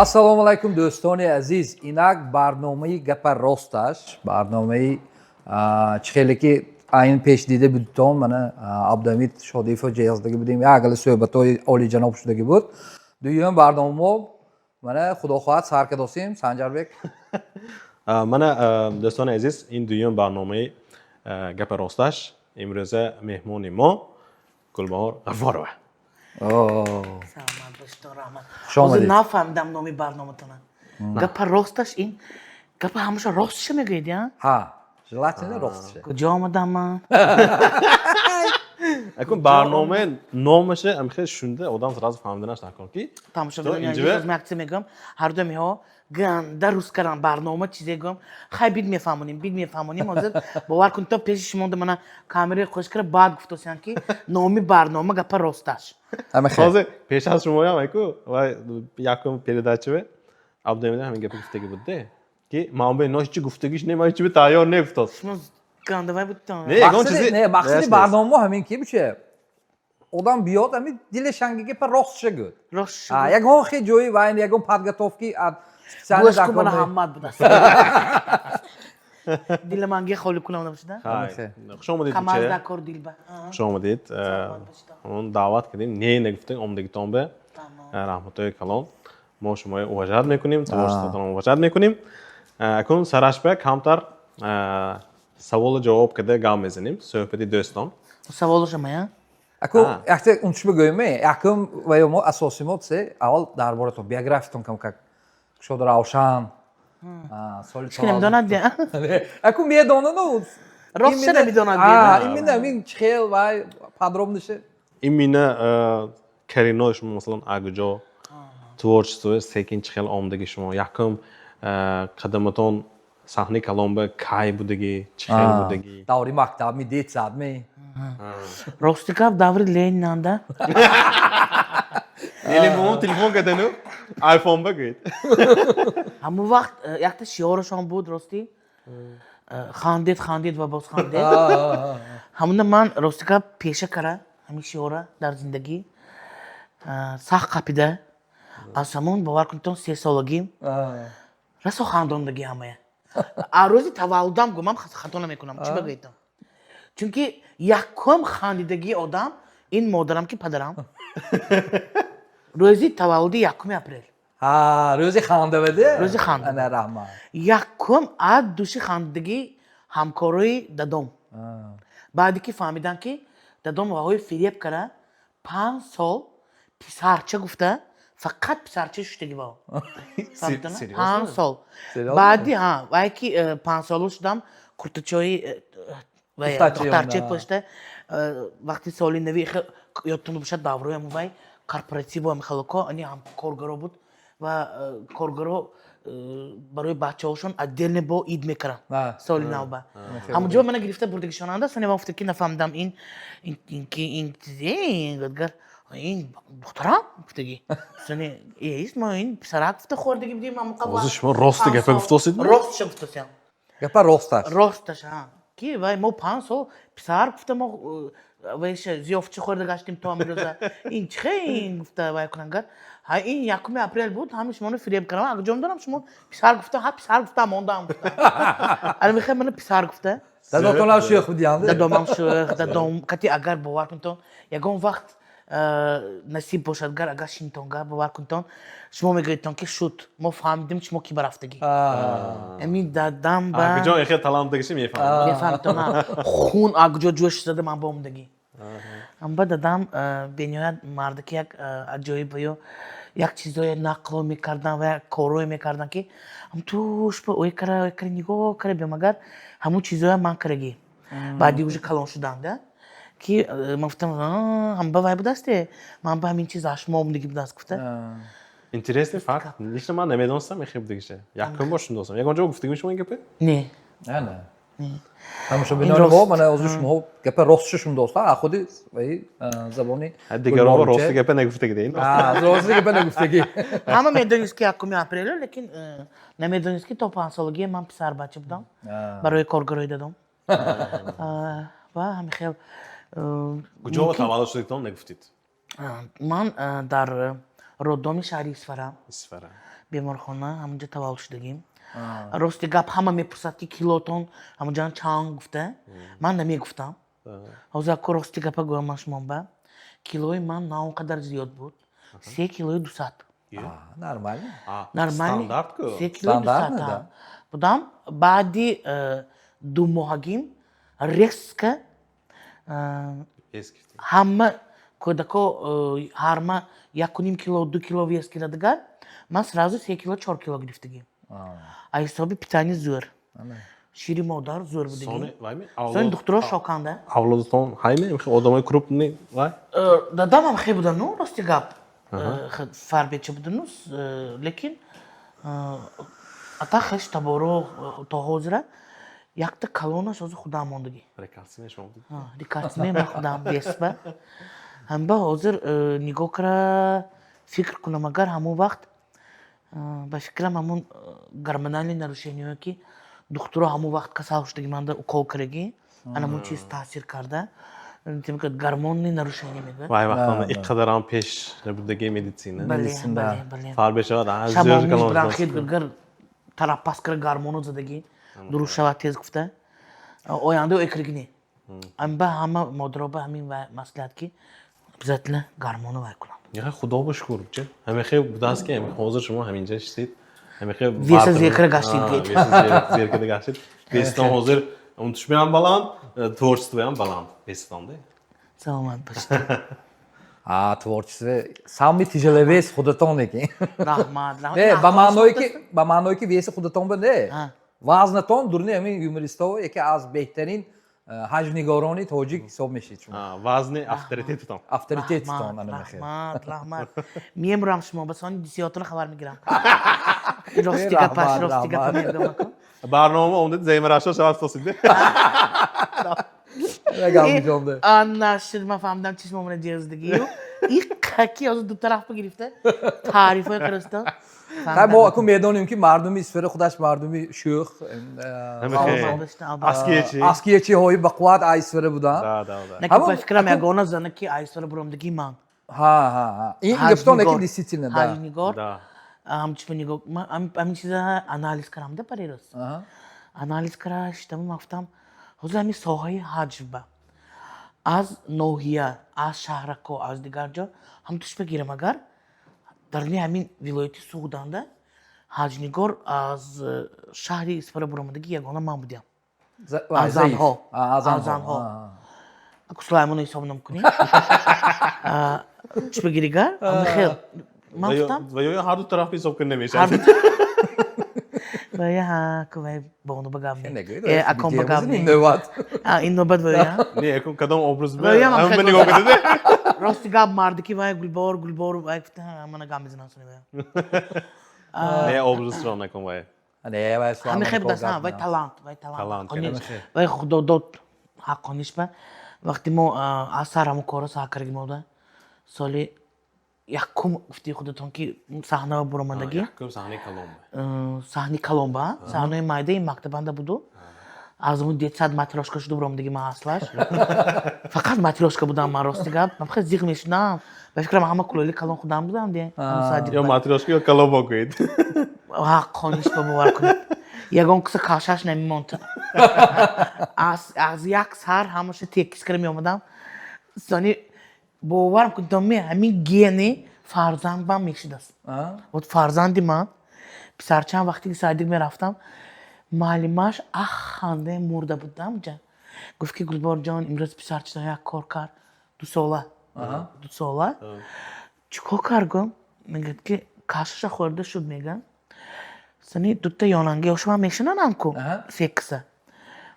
ассалому алайкум дӯстони азиз. Инак барномаи гапа росташ, барномаи чихеле ки айн пеш дида будтон мана Абдуҳамид Шодиево ҷездагӣ будем, якгали суҳбатҳои олиҷаноб шудагӣ буд. Дуюм барнома мана худо хоҳад сарка достем Санҷарбек. Мана дӯстони азиз, ин дуюм барномаи гапа росташ. Имрӯза меҳмони мо Гулбаҳор Ғаффорова. Саломат бошед, раҳмат. Хуш омадед. Ҳозир нафаҳмидам номи барноматона. Гапа росташ ин гапа ҳамаша ростша мегӯед, я? Ха, желательно ростше. Куҷо омадам ман? Акун барномаи номаша амхел шунда одам сразу фаҳмиданаш накун ки Тамошобинон ҷоз меактsia мегӯям, ҳарду меҳо ганда рускаран барнома чизе гӯям, хай бид мефаҳмонем, ҳозир бовар кун то пеши шумо мана камераи хӯш кара баъд гуфтосиян ки номи барнома гапа росташ. ҳозир пеш аз шумоям аку ва якум передачаве Абдуҳамид ҳамин гапа гуфтагӣ будде ки ман бе но ҳичи гуфтагиш нема ҳичи бе тайёр нефтод. Шумо гандавай будтон. Мақсади барнома ҳамин ки биче одам биёд ҳамин дилешанги гапа ростша гӯд. Рост. Ягон хе ҷои вайн ягон подготовки Гӯшку мана ҳаммат будаст. Дила манги холи кулам набошада? Хуш омадед Камаз биче. дакор дилба. Хуш омадед. Он даъват кардем, не нагуфтем омадагитон бе. Раҳматои калон. мо шуморо уважат мекунем, тавоссутатон уважат мекунем. Акун сарашпа камтар саволу ҷавоб карда гап мезанем, суҳбати дӯстон. Саволашама, я? Аку якте унутишба гӯем, якум ва ё мо асоси мо се аввал дар боратон биографиятон камкак шуд равшан. Соли Ки намедонад, я? Аку медонаду. Ростша намедонад, я? Ин мин чихел вай подробнише. Именно каринои шумо масалан агуҷо творчествои секин чихел омадаги шумо якум қадаматон саҳнаи калон ба кай будагӣ, чихел будагӣ. Даври мактаб ми детсад ми. Рости гап даври Ленинанда. Элемон телефон кадану айфон багӯед. Ҳамон вақт якта шиёрашон буд рости. Хандед ва боз хандед. Ҳамонда ман рости гап пеша кара ҳамин шиёра дар зиндагӣ сахт қапида. Аз ҳамон бовар кунтон 3 солагим расо хандондагӣ ҳамая. Рӯзи таваллудам гӯмам хато намекунам. Чӣ багӯедам? Чунки якум хандидагии одам ин модарам ки падарам. Рӯзи таваллуди 1 апрел. Рӯзи хандаваде? Рӯзи ханда. Ана раҳмат. Якум аз души хандидагии ҳамкорои дадом. Баъде ки фаҳмидан ки дадом ваҳои фиреб кара 5 сол писарча гуфта фақат писарчаи шуштагӣ вао. 5 сол. Баъди вае ки 5 соло шудам куртачои духтарчаи пӯшта вақти соли нави ёдтон бошад давраи вай корпоративо мехалоко ани ҳам коргаро буд ва коргаро барои бачаҳошон отдельно бо ид мекаранд соли навба. ҳамонҷо мана гирифта бурдагишонанда сони гуфта ки нафаҳмидам ин духтарам гуфтагӣ. Сони мо ин писарак гуфта хордагӣ будем Ҳозир шумо рости гапа гуфтосидми? Ростша гуфтосиям. Гапа росташ. Росташ, ки вай мо 5 сол писар гуфта мо вайша зиёфтчи хӯрда гаштем то амрӯза. Ин чихе ин гуфта вай кунангар. Ин 1 апрел буд, ҳами шуморо фиреб кардам. Ага ҷон дорам шумо писар гуфта, писар гуфта мондам гуфта. Ана мехай мана писар гуфта. Дадотонам шӯх будиям. Дадомам шӯх, дадом кати агар бовар кунтон, ягон вақт насиб бошадгар агар шинтонгар бовар кунтон, шумо мегӯедтон ки шуд, мо фаҳмидем шумо ки барафтагӣ. Амин дадам ба агуҷо ихе таламдагиши мефаҳмад. мефаҳмидтон хун агуҷо ҷӯш зада ман ба омадагӣ. Амба дадам бениҳоят марда ки як аҷоиб ва ё як чизое нақло мекардан ва як корое мекардан ки туш ба ой кара нигоҳ кара биём агар ҳамон чизоя ман карагӣ. Баъди уже калон шуданда ки ман гуфтам ҳамба вай будасте, ман ба ҳамин чиз ашмо омадагӣ будааст гуфта. Интересный факт. Лично ман намедонистам ихе будагиша. Якум бор шундосам. Ягон ҷо гуфтагӣ шумо ин гапа? Не. Не. Тамошобинони мо мана ҳозир шумо гапа ростша шундоста худи забони дигаро рости гапа нагуфтагӣ ден. Рости гапа нагуфтагӣ. Ҳама медонист ки 1 апрел, лекин намедонист ки то 5 солагӣ ман писар бача будам барои коргарои дадом. Ва ҳами хел куҷо таваллуд шудагитон нагуфтид? ман дар роддоми шаҳри Исфара, Исфара. беморхона ҳамонҷа таваллуд шудагим. Рости гап ҳама мепурсад ки килотон ҳамонҷа чанд гуфта. Ман намегуфтам. ҳозир ко рости гапа гӯям ман шумо ба килои ман на он қадар зиёд буд. 3 килои 200. Нормально. Нормально. Стандарт ку. 3 килои 200. Стандартно, да. Будам баъди 2 моҳагим резко Вес гифтем. ҳама кӯдако ҳарма 1,5 кило 2 кило вес гирадагар ман сразу 3 кило 4 кило гирифтагим. А ҳисоби питание зӯр. Шири модар зӯр будагим. Сони вайми Сони духтуро шоканда. авлодатон хайме одамои крупни вай. Дадамам хе будан, ну рости гап. Фарбеча будан, лекин ата хеш таборо то ҳозира якта калонаш ҳозир худам мондагӣ. Рекарсиме шумо буд. Рекарсиме ма худам веспа. ҳамба ҳозир нигоҳ кара фикр кунам агар ҳамон вақт ба фикрам ҳамон гормонални нарушениҳое ки духтуро ҳамон вақт касал шудаги манда укол караги анамон чиз таъсир карда гормонни нарушение мегӯяд. Вай вақтан ин қадар ҳам пеш набудаги медисина. бале Фар бешавад аз шамомиш зӯр калон. бранхит гар тарапас кара гормоно задагӣ дуруст шавад тез гуфта ояндаи экригини ҳамба ҳама модароба ҳамин маслиҳат ки обязательно гормоно вай кунам. яхе худо ба шукр чӣ ҳамехе будааст ки ҳозир шумо ҳаминҷа шистед ҳамехе веса зекра гаштид зеркада гаштед веситон ҳозир унтушмеам баланд творчествоям баланд веситонда саломат бошед. Творчество самый тяжелый вес худатон экен. раҳмат Не, ба маъное ки веси худатон ба не. Вазнатон дурни ҳамин юмористо яке аз беҳтарин ҳаҷнигорони тоҷик ҳисоб мешид шумо. вазни авторитетатон. Авторитетатон анамехе. раҳмат мемурам шумо ба сони дисиётро хабар мегирам. рости гапаш рости гапа мегӯям. барнома ондед земраша шавад тосиде. Анна шуд ман фаҳмидам чишмомро ҷездагию ин қаки ҳозир ду тарафа гирифта таърифҳои қиристон. мо аку медонем ки мардуми Исфара худаш мардуми шӯх аскиячиҳои бақувват Исфара буданд. Наки ба фикрам ягона зана ки Исфара буромдагӣ ман. Ин гуфтон яки дисциплина да. Ҳаҷнигор ҳамчима нигоҳ ҳамин чиза анализ кардам парирос. Анализ кара шидам мафтам ҳозир ҳамин соҳаи ҳаҷва аз ноҳия аз шаҳрако аз дигар ҷо ҳам туш бигирам агар дар ҳамин вилояти Суғданда ҳаҷнигор аз шаҳри Исфара буромадагӣ ягона ман будям. аз занҳо аку Сулаймоно ҳисоб намкунӣ туш бигиригар хел ман гуфтам ва ё ҳар ду тараф ҳисоб кунда намешавад. вай бону ба гап аком ба гап ин нӯбат не кадом образ ҳама нигоҳ кунда рости гап марди ки вай гулбор вай гуфта мана гап мезанам сони не образро накун вай ҳами хеб дастан вай талант вай худо дод ҳаққониш ба вақти мо аз сар ҳамон кора сар кардаги мода соли якум гуфти худатон ки саҳнаҳо буромадагӣ саҳни калонба саҳнаҳои майдаи мактабанда буду аз он детсад матрешка шуду буромадагӣ ман аслаш фақат матрешка будам ман рости гап ман хеле зиқ мешудам ба фикрам ҳама кулоли калон худам будам де ё матрешка ё калон богӯед ҳаққониш ба бовар кунед ягон киса кашаш намемонд аз як сар ҳамаша текис кара меомадам сони боварам кунед ҳамин гени фарзандам мешудааст вот фарзанди ман писарчам вақте ки садик мерафтам маълимаш ахандаи мурда будам ҷа гуфт ки Гулборҷон имрӯз писарча як кор кард 2 сола чӣ кор кард гум мегӯяд ки кашаша хӯрда шуд мегӯяд сони дута ёнангаи ошо ман мешунанам ку секса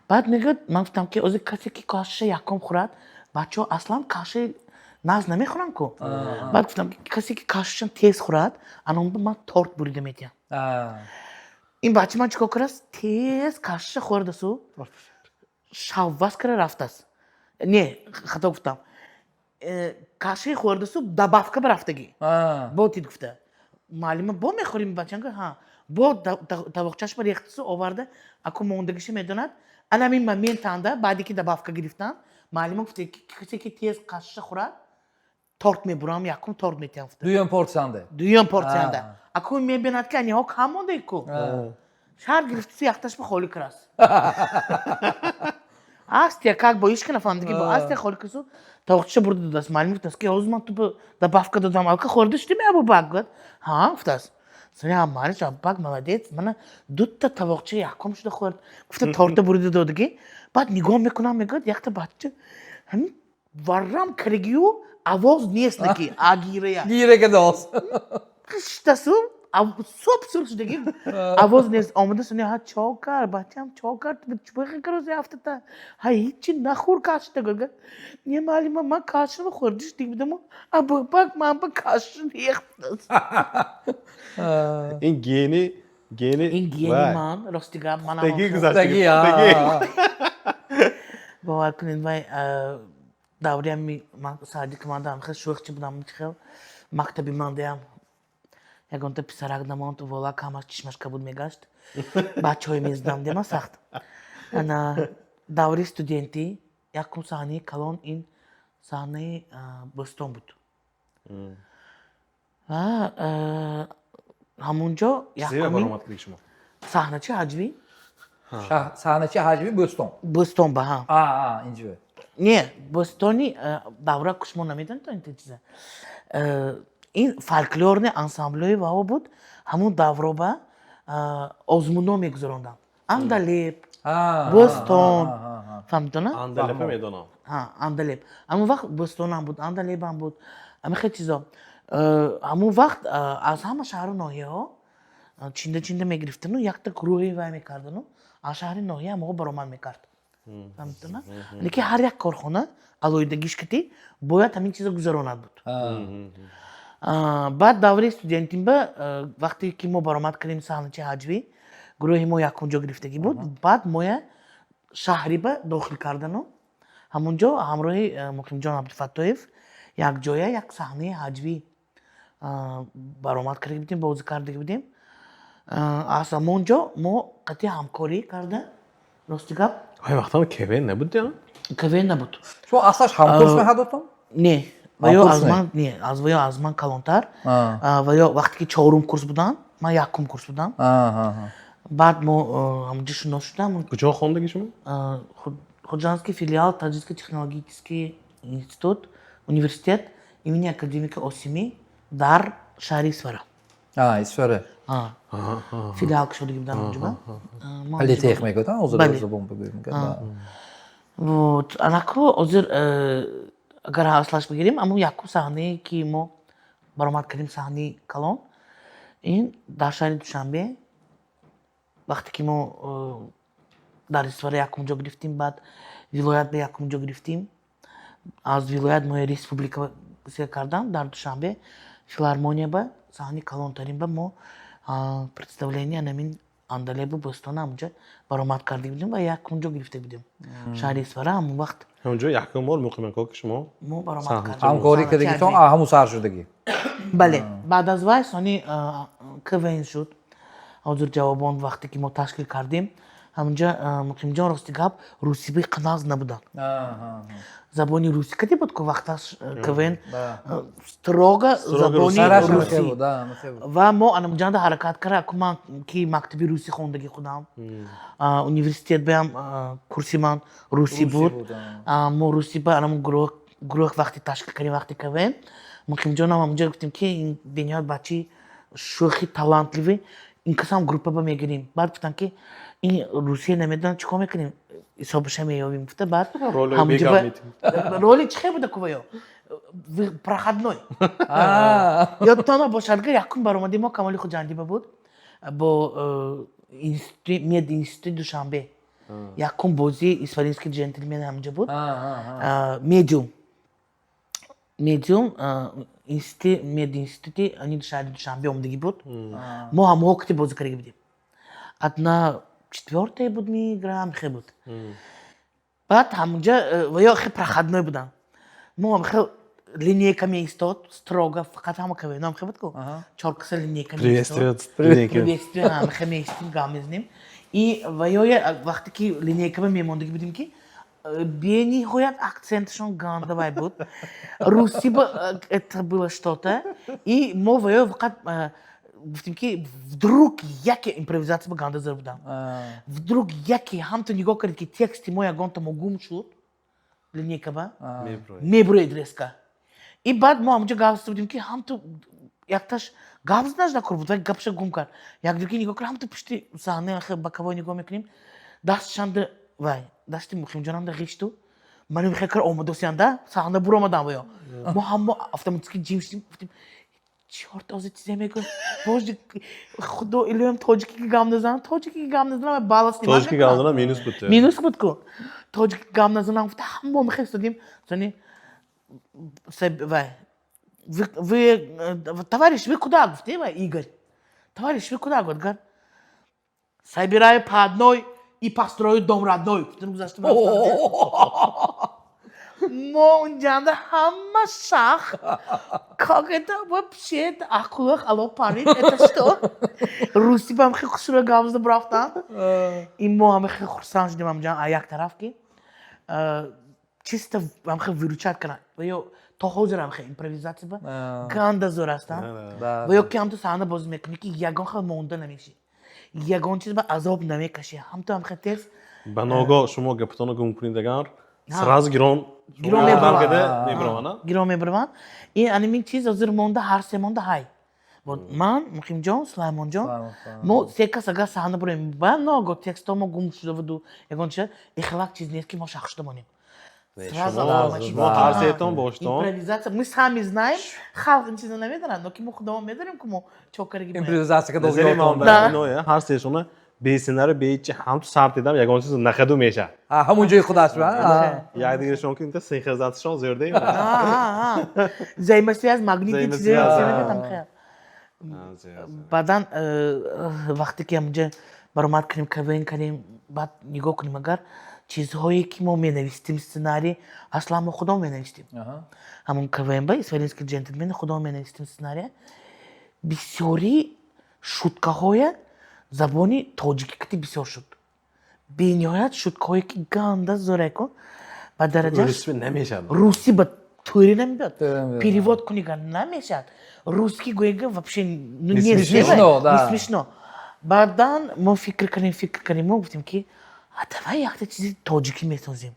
баъд мегӯяд ман гуфтам ки озир касе ки кашаша якум хӯрад бачаҳо аслан кашаи наз намехӯранд ку баъд гуфтам касе ки кашашам тез хӯрад анонба ман торт бурида медиҳам ин бача ман чӣ кор кардааст тез кашаша хӯрдасу шаввас кара рафтааст не хато гуфтам кашаи хӯрдасу добавка ба рафтагӣ бо тид гуфта муаллима бо мехӯрим бачанга ҳа бо тавоқчашба рехтасу оварда аку мондагиша медонад анамин моментанда баъде ки добавка гирифтам муаллима гуфта касе ки тез кашаша хӯрад торт мебурам, якум торт метям. Duyon porsiyanda. Дуюм порсияда. Аку мебинад ки ани ҳо камонда ику. Шар гирифтси яхташ ба холи крас. Астия как боишка нафамдиги бо астия холи красу. Тавақча бурда дадас малим гуфтас ки ҳозир ман ту добавка додам. Алка хӯрдиш ди мебу баг гуфт. Ҳа гуфтас. Сани малиш баг молодец. Мана дутта тавақча якум шуда хӯрд. Гуфта торта бурда додиги. Баъд нигоҳ мекунам мегӯяд якта бача ҳамин варрам киргию авоз нест ки агирая. Giyerek edos. Qishtasi so'p surishidagi ovoz neст. Omada suni ha chokar, bacham chokar, chubaqi karozi haftata. Ha hichi naxur kashta goga. Ne malima man kashni xo'rdish digidam. Aba bak man ba kashni yextas. این گینی این geni man rostiga mana. تگی گذاشت Tagi ya. باور کنین وای دوریم می من سادی کماندم خیلی شوخی بودم میخوام مکتبی ماندیم یکون تا پسرک دامون تو ولا کامش چشمش کبود میگشت بچه‌های میزدم دیما سخت انا دوری استودنتی یکم سانی کلون این سانی بوستون بود و همونجا زیرا یکمی برامات کلیک شما صحنه چه عجبی Sahneci Hacı Boston. بوستون به هم İnci. نه بوستونی دوره کشمون نمیدن تو این چیزه این فولکلورنی انسامبلوی واو بود همون دوره با آزمونو میگذروندن اندلیب بوستون فهمتونه؟ اندلپه میدونم ها اندلیب همون وقت بوستون هم بود اندلیب هم بود همه خیلی چیزا همون وقت از همه شهر ناحیه ها چینده میگرفتن و یک تا گروهی وای میکردن و از شهر ناحیه هم برآمد میکرد فهمتونه؟ لیکن هر یک کارخانه علایدگیش کتی باید همین چیزا گذراند بود بعد دوره استودنتیم با وقتی که ما برآمد کردیم صحنه‌چی حجوی گروه ما یکونجا گرفتگی بود بعد ما شهری با داخل کردن و همونجا همراه مقیم جان عبدالفتاحیف یک جایه یک صحنه حجوی برآمد کرده بودیم بازی کرده بودیم از همونجا ما قطعی همکاری کرده راستی گپ های وقتا کوین نبود یا کوین نبود Şu asaş hamkurs mu hadotum? نه و یا از من نه از ویا از من کلانتر و یا وقتی که چهارم کورس بودم من یکم کورس بودم بعد ما همونجا شنا شدم کجا خوندگی شما Ходжанский филиал Таджикский технологический институт, университет имени академика Осими дар шаҳри Исфара. İsfara. Филиал шуди будан онҷо. Политехник ota hozir Bale. zabon bugün. Вот, анако ҳозир агар ҳаслаш бигирим, аммо якум саҳнае ки мо баромад кардим саҳнаи Калон, ин дар шаҳри Душанбе вақте ки мо дар Исфара якумҷо гирифтим, баъд вилоят ба якумҷо гирифтим. Аз вилоят мо республикасия кардам дар Душанбе, филармония ба саҳнаи калонтарин ба мо представление намин Андалебу Бостона ҳамунҷо баромад карда будем ва якумҷо гирифта будем. Шаҳри Исфара ҳамон вақт همونجا یکم بار مقیم کار که شما мо баромад Саҳна кардем. Hamkori kırdaki ton hamı sarşırdaki. бале баъд аз вай сони КВН шуд. ҳозир ҷавобон вақте ки мо ташкил кардем ҳамунҷо муқимҷон рости гап русиби қаназ набуданд. забони русӣ кади буд ки вақташ КВН строго забони русӣ ва мо анамҷанда ҳаракат кара ку ман ки мактаби русӣ хондаги худам университет баам курси ман русӣ буд мо русӣ ба анам гурӯҳ вақти ташкил кардем вақти КВН муқимҷонам ҳамунҷо гуфтем ки ин бениҳоят бачи шӯхи талантливи ин касам группа ба мегирем баъд гуфтанд ки ин русия намедонад чӣ кор мекунем ҳисобаша меёбим гуфта баъд роли чӣ хел буда куваё проходной ёдтон бошад ки якум баромади мо Камоли Хуҷандиба буд бо мединститути Душанбе якум бози исфаринский джентлмен ҳамҷо буд медиум мединститути шаҳри Душанбе омадагӣ буд мо ҳамаҳо кати бозӣ карда будем одна четвёртая буд меиграем хе буд баъд ҳамунҷа ва ё хе проходной будам мо хе линейка меистод строго фақат ҳама кавенам хе буд ку чор каса линейка приветствие хе меистим гам мезнем и ва ё вақте ки линейка мемондагӣ будем ки Бениходят акцентшон гандавай буд. Руси это было что-то. И мовою вакат вдруг яке импровизация ганда зарбдан. Вдруг яке хамто него кредки тексти моя гонта могумчу. Линейка ба. Меброй дреска. И бад мамча гавс ки хамто якташ гавс наш на корбут, вай гапша гумкар. Як дики него хамто пишти сахне ах баковой него мекним. Дас шанды вай. Дасти мухим жананда гишту. Мани хекар омадосянда сахна буромадан вайо. Мухаммо автоматически джимштим. Черт, аз ти вземе го. Боже, худо илюем точки гам не знам, точки гам не знам, бала снимам. Точки гам не знам, минус бутте. Минус бутко. Точки гам не знам, там бом хе студим. Сони се вай. Вы товарищ, вы куда гуфте, вай, Игорь? Товарищ, вы куда гуфте? Собираю по одной и построю дом родной. Вдруг за что Монджанда хамма шах. Как это вообще? Акулах, алло, парень, это что? Руси бам хе хусура гамзда брафта. И мо хе хурсанж де мамджан аяк тарафки. Чисто бам хе выручат кана. Вайо то хозер хе импровизация ба. Ганда зораста. Вайо кям то сана боз мекники ягон хе монда намеши. Ягон чиз ба азоб намекаши. Хам то хе текст. Баного шумо гептоно гумпуниндагар. Сразу гирон Гирон мебраван. И анимин чиз азыр монда хар се монда хай. Вот ман, Мухим Джон, Слаймон Джон. Мо сека сага сахна бурем ба много тексто мо гум шудавду. Ягон чиз ихлак чиз нески мо шахшта моним. Хар сетон боштон. Импровизация. Мы сами знаем, халкин чиз на медара, но ки мо худомо медарим кому чокари ги. Импровизация кадо да. Хар сешона бесинара бейчи хам сарт дидам ягон чиз нахаду меша. همون جای خودش با یا دیگه شما که این سینخرونیزاسیون زیاده ای زایمسی از ماگنیتی چیزی می‌کنم خیر بعدن وقتی که مجه برآمد کنیم کاوین کنیم بعد نگاه کنیم اگر چیزهایی که ما می‌نویسیم سناریو اصلا ما خودمون می‌نویسیم همون کاوین با اسپانیایی جنتلمن خودمون می‌نویسیم سناریو بسیاری شوتکاهای زبانی تاجیکی کتی بسیار شد بینیایت шуткаҳое ки ганда зореко ба дараҷаш руси ба тӯри намеёд перевод кунига намешад русский гӯяга вообще не смешно баъдан мо фикр кардем мо гуфтем ки давай якта чизи тоҷикӣ месозем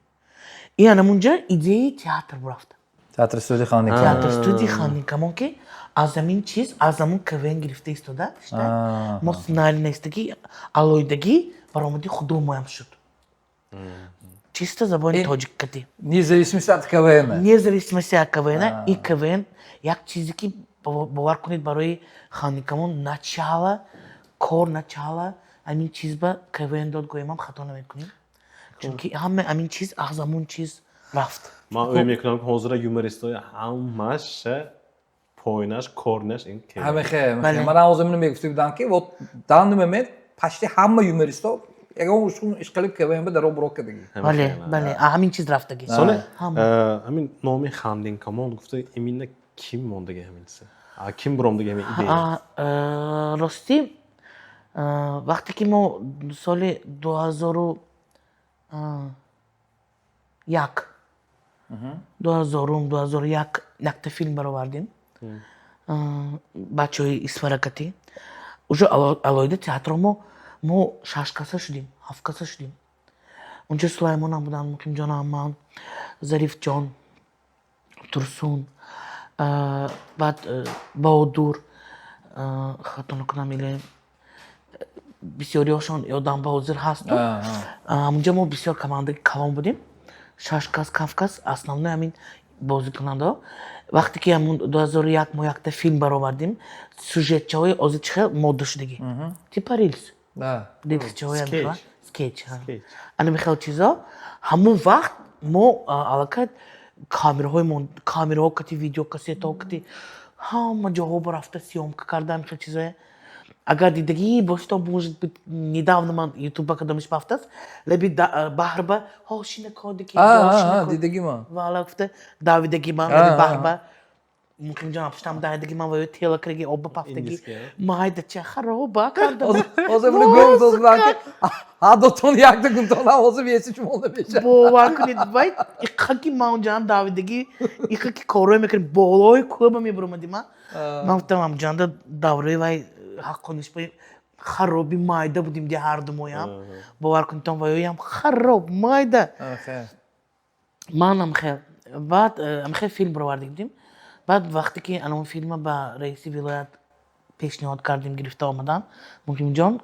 и анамунҷа идеяи театр рафт театр студии ханникамон ки аз ҳамин чиз аз ҳамон кавен гирифта истода мо сценарий нестагӣ алоидагӣ баромади худомоям шуд. Чисто забони тоҷиккати. Независимост от КВН. Независимост от КВН и КВН як чизе ки бовар кунед барои ханникамон начала ҳамин чиз ба КВН дод гӯемам хато намекунем. Чунки ҳама ҳамин чиз аз ҳамон чиз рафт. Ман ӯй мекунам ки ҳозира юмористои ҳамаш поинаш корнаш ин ки. Ҳамехе. Ман ҳозир мино мегуфта будам ки вот дан мемед почти ҳама юмористо ягонашон ишқилиб КВН ба даро бурок кардагӣ. Бале, ҳамин чиз рафтагӣ. Соне ҳамин номи Хандинкамон гуфта имина ким мондаги ҳамин чиз? Ким буромдаги ҳамин идея? Рости вақте ки мо соли 2001 якта филм баровардем. Бачаҳои Исфаракатӣ. Уже алоида театро мо 6 каса шудем, 7 каса шудем. Унҷа Сулаймонам будан, Муқимҷонам ман, Зарифҷон, Турсун, баъд Баҳодур, хато накунам иле бисёриҳошон ёдам ба ҳозир ҳасту. Унҷа мо бисёр командаи калон будем. 6 кас, 7 кас, основной ҳамин бозикунандаҳо. Вақте ки ҳамун 2001 мо якта филм баровардем, сюжетчаҳои озичхел модда шудагӣ. Типа рилс. Рилсчаҳои скетч. Ана михел чизо. Ҳамун вақт мо аллакай камераҳо кати видеокассетаҳо кати ҳама ҷоҳо рафта съёмка карда михел чизое. Агар дидагӣ бошто может быть недавно ман ютуба кадомиш бафтаст леби баҳрба ҳошина кодики дидагӣ ман вала гуфта давидагӣ ман леби баҳрба ممكن جناب شتام ده هديك ما بيو تيلا كريجي أوبا بافتجي İngilizce. ما هيدا تشا خروبا كاردا O zaman bunu görmüş olsun belki. Ha dotonu yaktık dotonu olsa bir yesim oldu bir şey. بو واكني دبي إخاكي ما جان داودجي إخاكي كوروي مكان بولوي كوبا ميبرو مديما ما تمام جان ده داوري واي حقونيش بي خروبي مايدا بديم دي هاردم ويام بو واكن توم وايو يام خروب مايدا Okay. ما أنا مخيل بعد مخيل فيلم برواردي بديم بعد وقتی که اون فیلم با رئیس ولایت پیشنهاد کردیم گرفته آمدن ممکن جان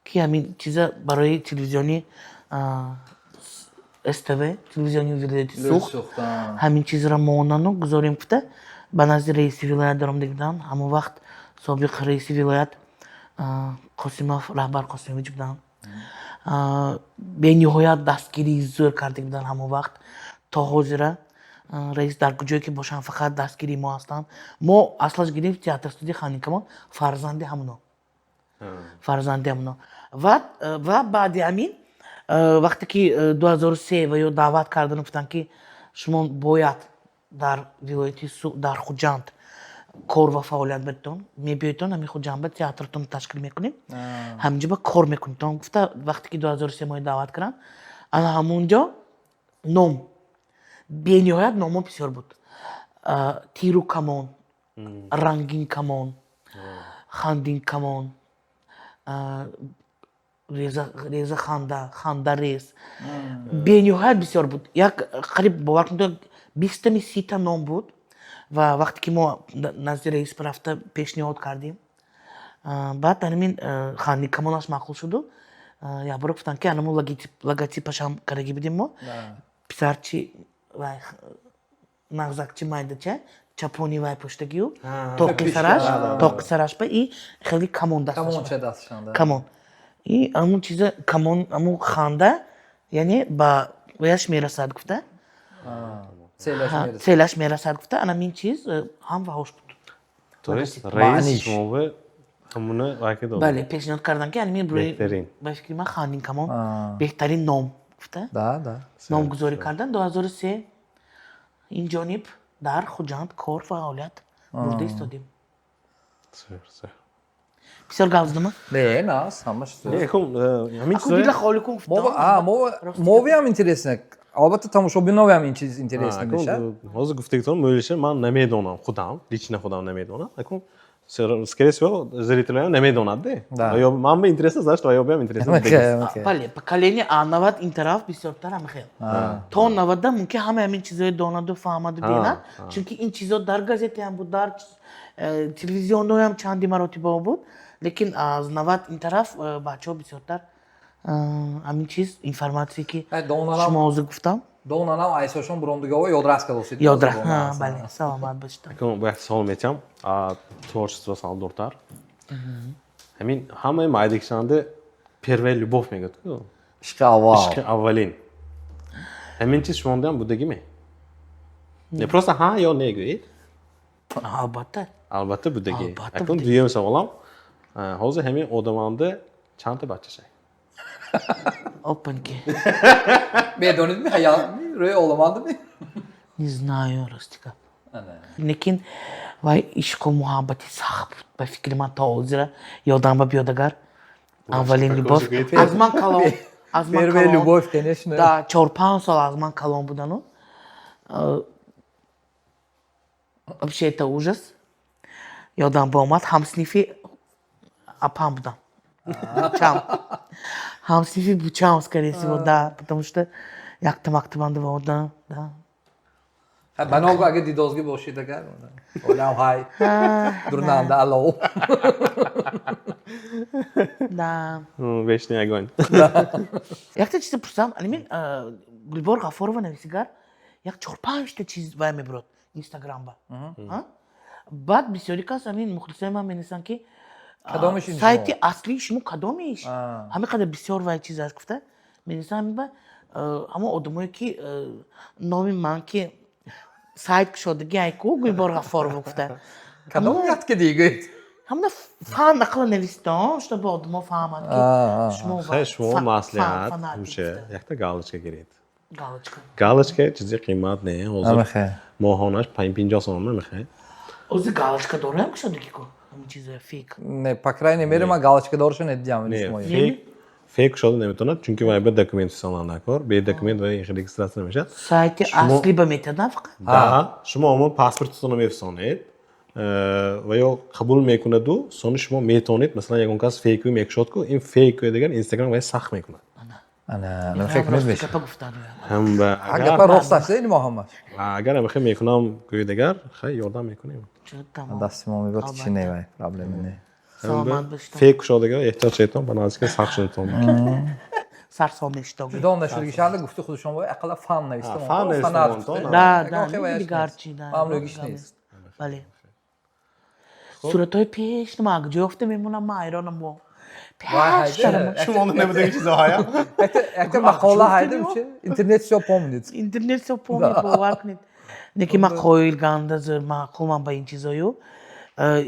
که همین چیزا برای تلویزیونی استوه تلویزیونی ولایتی سوخت همین چیز را مونانو گذاریم کفته به نزد رئیس ولایت دارم دیدن همون وقت سابق رئیس ولایت قاسمов رهبر قاسمویچ بودن به نهایت دستگیری زور کرده بودن همون وقت تا حاضر رئیس در کجایی که باشن فقط دستگیری ما هستن ما اصلاش گریم تئاتر استودیو خانیکمان فرزند همونو فرزند همونو و بعد همین وقتی که 2003 و یا دعوت کردن گفتن که شما باید در ولایت در خوجند کار و فعالیت بتون میبیتون همین خوجند تئاترتون تشکیل میکنیم همینجا با کار میکنیم گفته وقتی که 2003 ما دعوت کردن انا همونجا نام بینیهایت نامو بسیار بود تیرو کمان رنگین کمان خاندین کمان ریزه خانده ریز بینیهایت بسیار بود یک قریب باور کنید 20 تا 30 تا نام بود و وقتی که ما نزد رئیس رفته پیشنهاد کردیم بعد همین خاندین کمانش معقول شد و یا برو گفتن که همون لوگوتیپش هم کارگی بدیم ما پسرچی وای نغزکچی مایدچه چپونی وای پشتگیو توقی سراش به ای خیلی کمون دستش Kamon çedasışanda. کمون ای همون چیز کمون همون خانده یعنی با ویش میرسد گفته سیلش میرسد گفته انا این چیز هم و hoş بود تو رئیس شما همونه واقعی داره بله پیشنهاد کردن که یعنی بهترین باش که من خاندین کمون بهترین نام گفته Da. نامگذاری کردن 2003 این جانب در خوجند کار و فعالیت برده ایستادیم Süper. بسیار گوزده ما Ne nas ama işte. همین اکو دیگه خالی کن Movi هم interesne. Albatta тамошобинови هم این چیز interesne میشه. حاضر گفتگیتون مولشه من نمیدونم خودم лично خودم немедонам اكو скорее всего зрители نمیدونند ده یا من به اینترست داشت و یا به اینترست بله поколение آنوات اینطرف بسیارتر هم خیلی تا 90 ممکن همین چیزای دانند و فهمد بینن چون این چیزا در گازete هم بود در تلویزیون هم چندی مراتب بود لیکن از 90 این طرف بچه‌ها بسیارتر همین چیز اینفورماسیونی که شما حاضر گفتم Doğun anam Aysoş'un Bromdugova Yodraskal olsaydı. یاد راه بله سلامت باشید اكو باید سوال میتونم творчество салдортар همین همه مایدکشانده первая любовь میگه تو İşte aval. عشق اولین همین چیز شما هم بودگی می نه просто ها یا نه گوید البته البته بودگی Albatta اكو budegi. دیگه سوالم حاضر همین odamanda چند تا بچه شای open ki Bedonit mi hayal mi? Röy olamadı mı? не знаю Ростика लेकिन वही इश्क और मोहब्बत साहब по фикри ма та озера ёдам ба биёдагар аввалин любовь аз ман калон аз ман Первая калон любовь, конечно. да 4-5 сол аз ман калон будану вообще это ужас ёдам ба омад ҳамсинифи апам будам бучам ҳамсинифи бучам скорее всего да потому что якта мактабанда вода да Ha, ben olgu aga didoz gibi boşuydu gel. Olam hay. Durnanda alo. да вечный огонь якта чиза пурсам алимин гулбор ғафорова нависигар як 4-5 та чиз вай меброд инстаграмба баъд бисёри кас амин мухлисои ман менисанд ки Кадомиш ин сайти аслии шумо кадомиш ҳамин қадар бисёр вай чизаш гуфта менисанд ҳамин ба ҳамон одамое ки номи ман ки сайт кушодаги айку гулбор ғафорова гуфта Kadom yat ki diye gayet. ҳамна фаҳм ақла навистон чтобы одамо фаҳманд ки шумо خیلی شما маслиҳат гӯше якта галочка гиред галочка галочка чизи қимат не Намехе. моҳонаш 5-50 сом намехе Ozi галочка дорем ки шуди ки ко? Ҳамин чиза фейк. Не, по крайней мере, man галочкадоршо недидам. Не, фейк шода نمیتونه چونکه باید به دکمنت سالان نکار به دکمنت و این رجیستراسیون میشه Сайти асли ба метадан фақат. да شما اون پاسپورتتون رو میفرستونید و یا قبول میکنه دو سون شما میتونید مثلا یک اون کس فیک میک شد کو این فیک دیگر اینستاگرام وای سخت میکنه انا فکر نمیشه Капа гуфтан. هم به اگه پر راستش این مهمه اگر هم بخوام میکنم کوی دیگر خیلی یاردم میکنیم Чё там? دست ما میبرد چی نه پرابلم نه Саламат бошед. فیک شده دیگر احتیاج ایتون بنابراین که سخت شدتون Сарсом мешта. جدا نشریگشنده گفته خودشون باید اقلا فن نویسته فن نویسته Да, да, дигарчи, да. هم لوگیش نیست Бале. Суратой пеш нема ҷофта мемонам ман айронам бо. Пеш дарам. شما نمیدونید چیزا اگه مقاله هایده میشه اینترنت شو помнит Интернет се помни бовар кунед. Неки ма қоилганда зир мақулман ба ин чизою.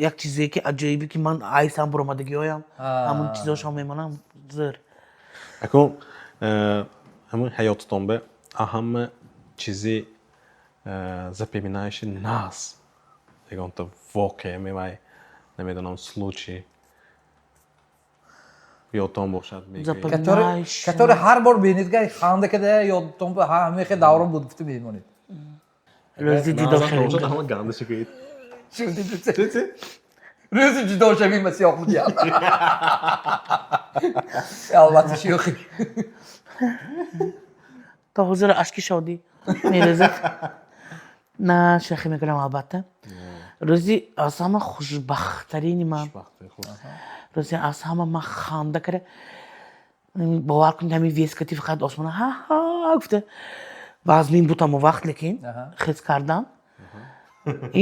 Як чизе ки аҷоиби ки ман айсам буромада гиёям. Ҳамун чизошо мемонам зир. اکنون همون حیاتتون به اهم چیزی запоминаешь нас яконто воке мевай نمیدونم случай یادتون باشد میگه Запоминаешь. کتور هر بار بینید که خنده کده یادتون به همه که دوران بود گفته میمونید Рӯзи ҷудо шавем. همه گنده شکید روزی جدا شویم مسیح خودی البته شوخی تا ҳозир ашки шодӣ мерезад. На шахӣ мекунам албатта. Рӯзи аз ҳама хушбахттарини ман. Рӯзи аз ҳама ман ханда карда. Бовар кунед ҳамин вескати фақат осмона ҳа гуфта. Вазмин будам он вақт лекин хис кардам.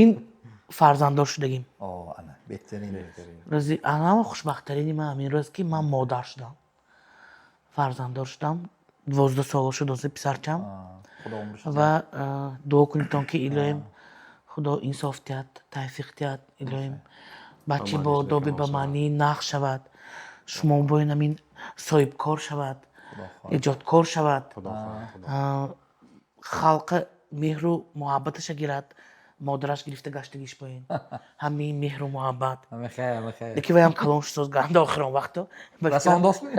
Ин фарзанддор шудагим. اوه انا بهترین Рӯзи аз ҳама хушбахттарини ман ҳамин рӯз ки ман модар шудам. Фарзанддор шудам. 12 сол шуд ози писарчам. خدا عمرش ва дуо кунедтон ки илоҳим худо инсоф диҳад тавфиқ диҳад илоҳим бачи бодоби ба маънии нақ шавад шумо боин ҳамин соҳибкор шавад эҷодкор шавад халқи меҳру муҳаббаташа гирад модараш гирифта гаштагиш боин ҳамин меҳру муҳаббат همه خیر همه خیر леки ваям калонш соз ганда охирон вақто رسان دوست می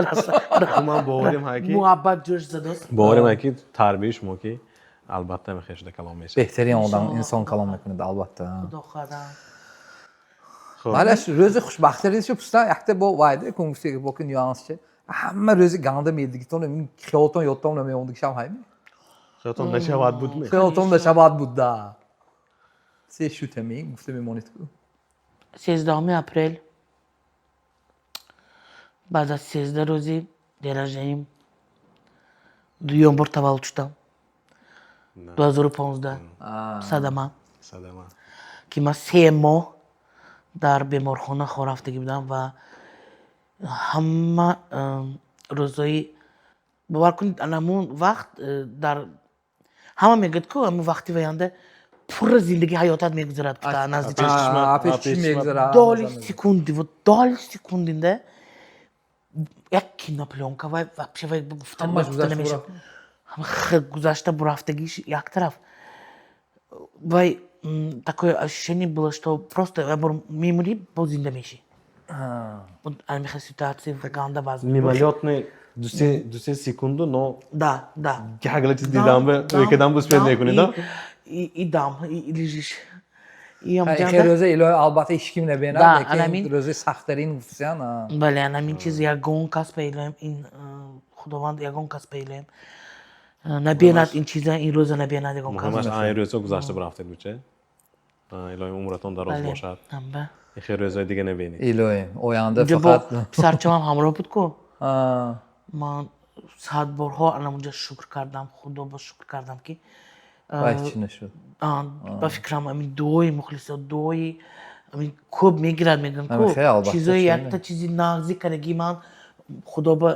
من باوریم هایی که муҳаббат ҷӯш задост باوریم هایی که تربیه شما که البته میخوای شده کلام میشه بهترین آدم انسان کلام میکنه البته худо хоҳадам مالش روز خوشبختریشو پستا یخته با وایده کنگفتی که بکن نیانس چه همه روز گنده میدیگتون این خیالتون یادتون نمیوندی شام هایی خیلیتون نشود بود می خیالتون نشباد بود ده سه شوته می گفته میمونید کو 13 апрел баъд аз 13 рӯзи деражаим дуюм бор таваллуд шудам 2015 садама صدمه ки ман 3 моҳ дар беморхона хорафтагӣ будам ва ҳама рӯзои бовар кунед анамун вақт дар ҳама мегӯяд ку ҳамин вақти ваянда пурра зиндагии ҳаётат мегузарад гуфта назди آپیش چی میگذره доли секунди вот доли секундинда як кинопленка вай вообще вай гуфта Ҳамаш гуфта гузашта намешавад бурафт. ҳама гузашта бурафтагиш як тараф вай такое ощущение было что просто мемори бо зинда меши вот ҳамин ситуация ганда вазн мимолетный دو سه секунду но да да ҳагала чиз дидам бе якадам буспед мекунед идам лежиш خیر روزه الهی البته هیچ کیم نبینه Да, لیکن анамин- روزه سخت‌ترین گفتن бале ҳамин чиз ягон кас пейлаем ин худованд ягон кас пейлаем набинад ин чиза ин рӯза набинад ягон кас муҳимаш айн рӯзо гузашта бурафтед буче илоҳим умратон дароз бошад ҳамба خیر روزای دیگه نبینید الهی اوینده ҷо бо فقط писарчамам ҳамроҳ буд ку آه. ман садборҳо анамунҷа шукр кардам худо ба шукр кардам ки وای چی نشد ба фикрам ҳамин дуои мухлисо дуои ҳамин кӯб мегирад мегӯям ҳамин хеле албатта, чизои чӣ якта чизи нағзи кардаги ман худо ба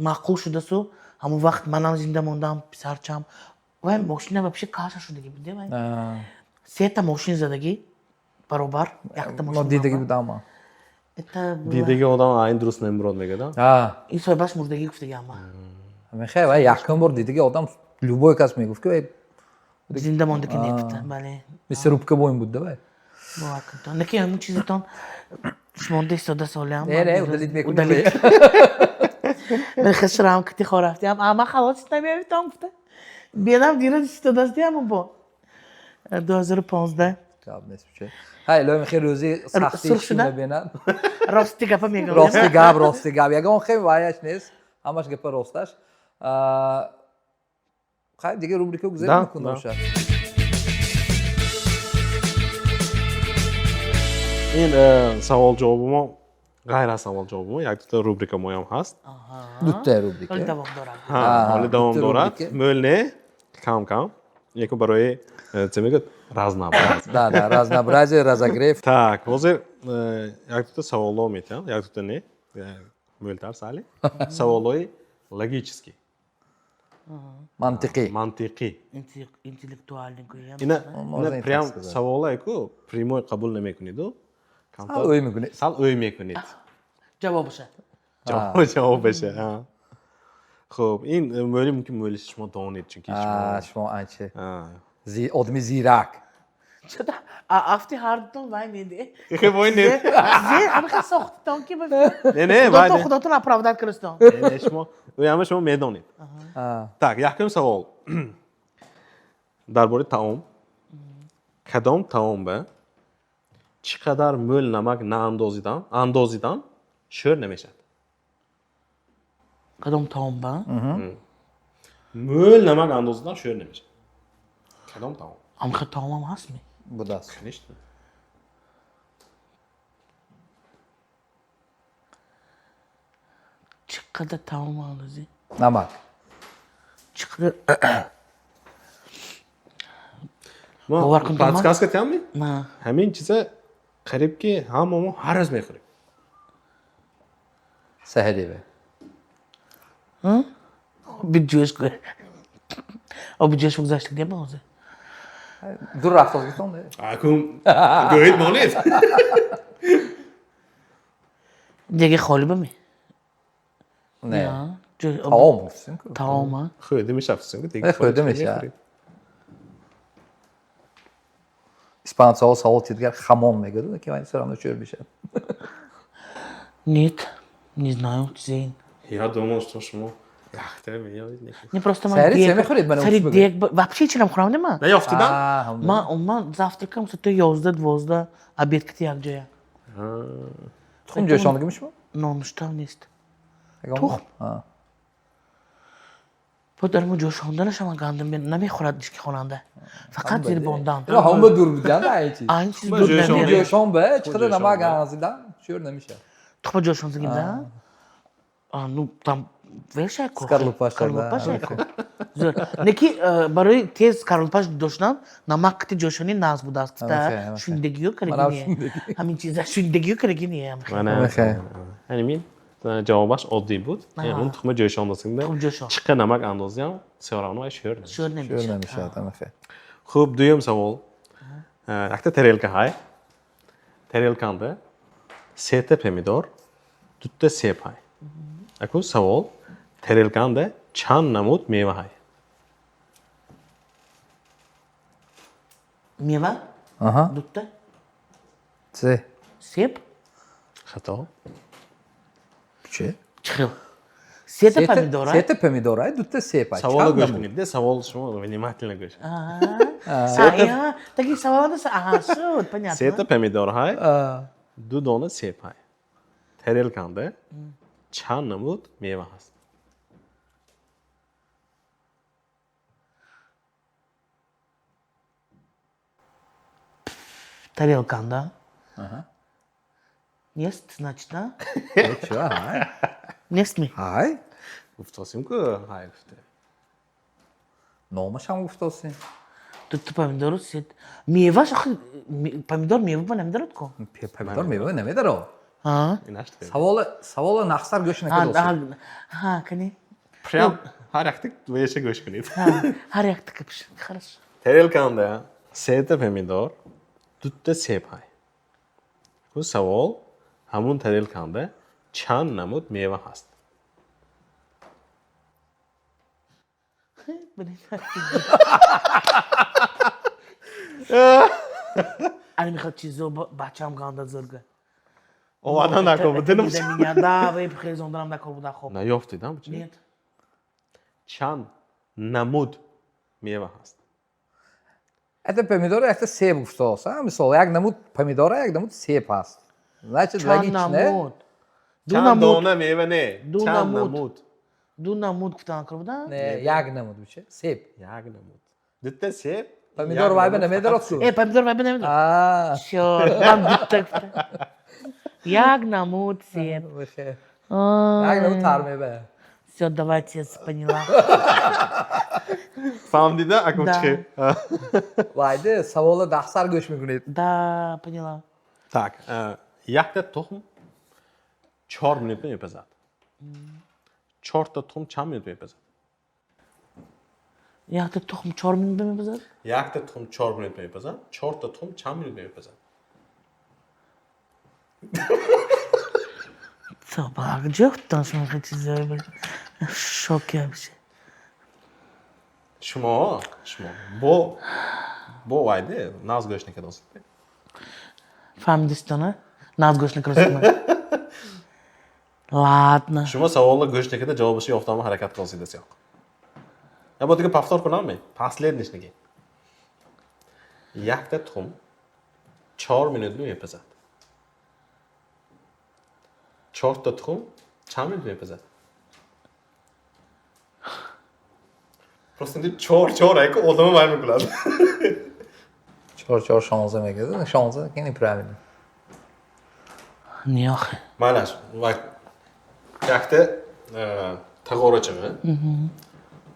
маъқул шудасу ҳамон вақт манам зинда мондам писарчам вай мошина вообще каша шудаги буде вай آه. сета мошин задагӣ баробар якта ما мошин دیدگی بودم это دیدگی آدم айн درست نمیراد میگه آه ин соҳибаш мурдагӣ гуфтаги ҳама همین خیلی وای یکم بار دیدگی آدم لوبوی کس میگفت که زنده مانده که نگفته بله مثل روبکه بوین بود دوای باور کن نکی همون چیزتون شمانده ایستاده ساله هم نه ودلیت میکنه من خسرم کتی خورفتی هم اما خلاص نمیافتم گفته بیادم دیره ایستاده استی هم با 2015 جواب نیست میشه های لو میخوای روزی سختی سرخ شده؟ ببینن راستی گپا میگم راستی گپ یگان خیلی وایش نیست همش گپ راستش خیلی دیگه روبریکو گذار میکنه باشه این سوال جواب ما غیر از سوال جواب ما یک تا روبریکا ما هم هست دوتا روبریکه ولی دوام دارم حالا دوام تو دارد روبریکه. مولنه کم یکو برای چه میگه رازنامه да разнобразие разогрев Так, ҳозир як-дута саволҳо метиҳам, як-дута не, мӯлтар сали. Саволҳои логический, мантиқӣ мантиқӣ. интеллектуальный гоям Ина Можно и прям так сказать. саволае ку прямой қабул намекуниду. сал ӯй мекунед Сал ӯй мекунед. جوابشه Ҷавоб беша. Хуб, ин мӯли мумкин мӯли шумо донед, чунки шумо шумо анче одами зирак چرا افتی هر دو وای میده خب وای نه. زی همه ساختتون که Не, не, خدا تو вайде. خداتون اپراودت کرستون Не, шумо, ҳама шумо медонед. آه. Так, якум савол. Дар бораи таом. Кадом таом ба чӣ қадар мӯл намак андозидан шӯр намешавад? کدوم تام با мӯл намак андозидан шӯр намешавад. Кадом таом? هم خد تام هم هست می будааст Конечно. چقدر تام آلوزی намак چقدر мо Бовар кун тамак? подсказка диҳам? نه ҳамин чиза қариб ки ҳамамо ҳар рӯз мехӯрем. саҳедиве bir جوش کنه او bir جوش بگذاشت دیگه بازه дур рафтор гитон Акум гӯҳед монед. دیگه خالی بمی не نه таом гуфтем تام ها Хӯрда мешавад. Дега хӯрда мешавад. испанцаҳо савол дигар хамон мегӯянд ки ман всё равно чӯр мешавад нет не знаю чизин Я думал, что шумо яхтара меёвед некун. не просто Сари من чӣ мехӯред? Ман سری уши دیگ вообще چی نمیخورم نه من Наёфтидан? من завтракам تو 11 12 обед кити як ҷоя тухм ҷӯшондагӣ мешава نانشتا نیست Ягон- тухм آه. با در ما جوشاندنش هم گندم نمیخورد که خواننده فقط زیر باندن اینا همه دور بودن نه چیز این چیز با دور جوشان نمیره جوشان به چقدر جوشان نمک به. ارزیدن شور نمیشه تو با جوشان زگیم ده ну там вешайко Скорлупаш, скорлупашайко зур неки барои тез скорлупаш доштан намак кити ҷошонӣ нағз будааст Окей, гуфта окей. шундагиё Манам карагине шундагӣ. ҳамин чиза шундагиё карагине Окей. Ҳамин ҷавобаш оддӣ буд. Он тухма ҷӯшондасинда. Тухм ҷӯшон. Чӣ қадар намак андозиям серавно ай шӯр. шӯр شور намешад نمیشه خیر Хуб, дуюм савол. Якта тарелка ҳай. Тарелканда сета помидор, дутта себ ҳай. Аку савол, тарелканда чанд намуд мева ҳай? мева аҳа дутта се себ Хато. чӣ чӣ хел сета помидора сета помидор ай дута сеп ай Саволро гӯш кунед. Де савол шумо внимательно гӯш. таки саволада аҳа шуд понятно Сета помидор ҳай, ду дона себ ҳай. Тарелканда чанд намуд мева ҳаст? тарелканда нест значит да чӣ ай нест ми ай Гуфтосим ку ҳай гуфте. номаш ҳам гуфтосин дутта помидору сет меваш охи помидор мева намедорад ко помидор мева намедаро Инаш тире. савола нахсар гӯш накардосин ها кани Прям ҳар якта веша гӯш кунед. ҳар якта капш хорошо Тарелканда сета помидор, дутта себ ҳай. Ку савол, ҳамун тарелканда чанд намуд мева ҳаст? Они мне хотят чизо бачам ганда зырга. Овадан накол будем. Да, вы призондрам накол буда хоп. Na yoftidam chi? Нет. Chand namud meva hast. Это помидор, это себ гуфтоса. Мисол, як намуд помидора, як намуд себ аст. Значит, Чан логично. намуд. Chand dona meva ne. Du Chand namud. namud. Ду намуд гуфтан накол буда? Не, як намуд биче? Себ. Yag namud. Ditte sep. Помидор вайбе не медер отсу. Помидор вайбе не видел. Всё, там диттак. Яг намуд сеп. Як намуд тарме бе. Всё, давайте, я поняла. Famdida akım Да. çıkıyor. Vayde, savola dahsar göç mikunid. Да, поняла. Tak. Yakta tohum 4 minut mepezad. 4 ta tohum çam minut mepezad. Яг тэ тухам 4 минут бэмэ базар? Yakta tohum 4 minut mepezad. 4 ta tohum çam minut mepezad. Co, bak, gdzie to są rzeczy zrobić? Szok ya bir şey. Shmo. Bu vayde naz göçne kadar. Фамдистона? Назгошны красивый. Ладно. Shmo savolga göçne kadar cevabı şey yoftama harakat qilsa desa yo'q. Ya bu yerga повтор qilaman. Последничники. Yakta tohum 4 minut mepezad. 4 ta tohum çam minut mepezad. Просто не чор айко одама майме кулад. Чор 16 мегеді, 16 кені правильно. Не ох. Манаш, вак якта тагорачымы.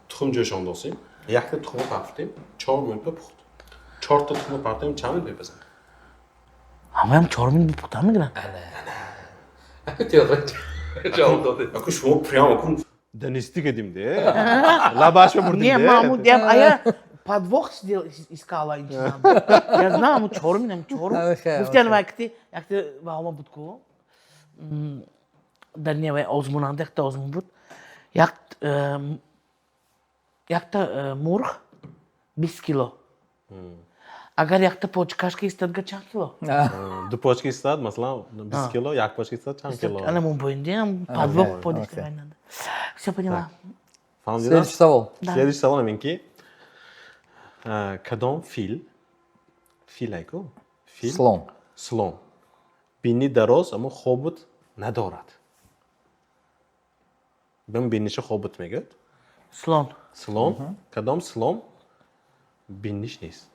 Тухум жошон досым. Якта тухум пафтым, 4 минут пухт. 4 та тухум пафтым чамын бепезем. Ama hem 4 minut bu puta mı gelen? Ако шо прямо кун да не стигадим де. Лабашо бурдим де. Не, маму, а я подвох искала интересно. Я знаю, ему 4 минут, 4. Гуфтян вакти, як ты вахома будку. Да не вай озмунан дехте озмун буд. Якта мурх 20 кило. Агар якта почкашка истат га чак кило. Ду почки истад, масалан, 20 кило, як почки истад чам кило. Она му боюнде, подвох подиште. Все поняла. Следующий savol. Следующий savol менки. Кадом фил айко? Фил? Slon. Слон. Бини дароз, аммо хобот надорад. Бин биниши хобот мегӯяд. Слон. Слон. Кадом слон биниш нест.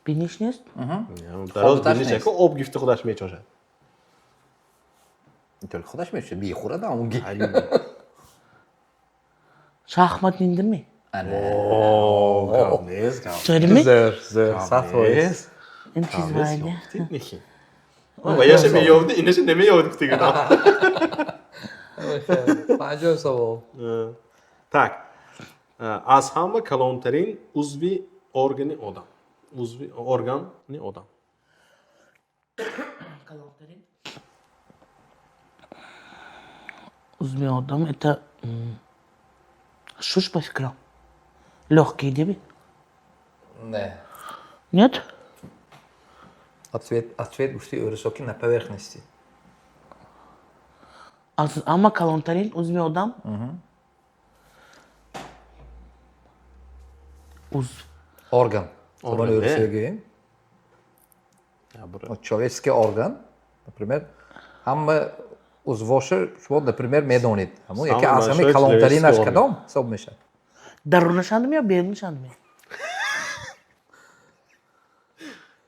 Биниш нест? Дароз Хоботаш биниш нест. айко об гифти худаш мечошад. Только خودش میشه بی خوره دا اونگی. Şahmat indir mi? О, нес, гав. Söyle mi? Zır, saf oyuz. En çiz vardı. Нехи. Ама яше ме јовди, иначе не ме јовди стига. Панчо savol. Так. Аз ҳама калонтарин узви органи одам. Узви органи одам. Узми адам, это шуш баскра. Легкий, деби? Не. Нет? Ответ ушти өрісоки на поверхности. Ama kalontarin узми адам. Орган. Орган, Onu örüsögeyim. Вот человеческий орган, например, hamma узвоша, вот, например, медонит. Аму яке Самый аз ҳами большой калонтаринаш человеческий кадом соб мешад. Дарунашанdım ya beğenmişandım ya.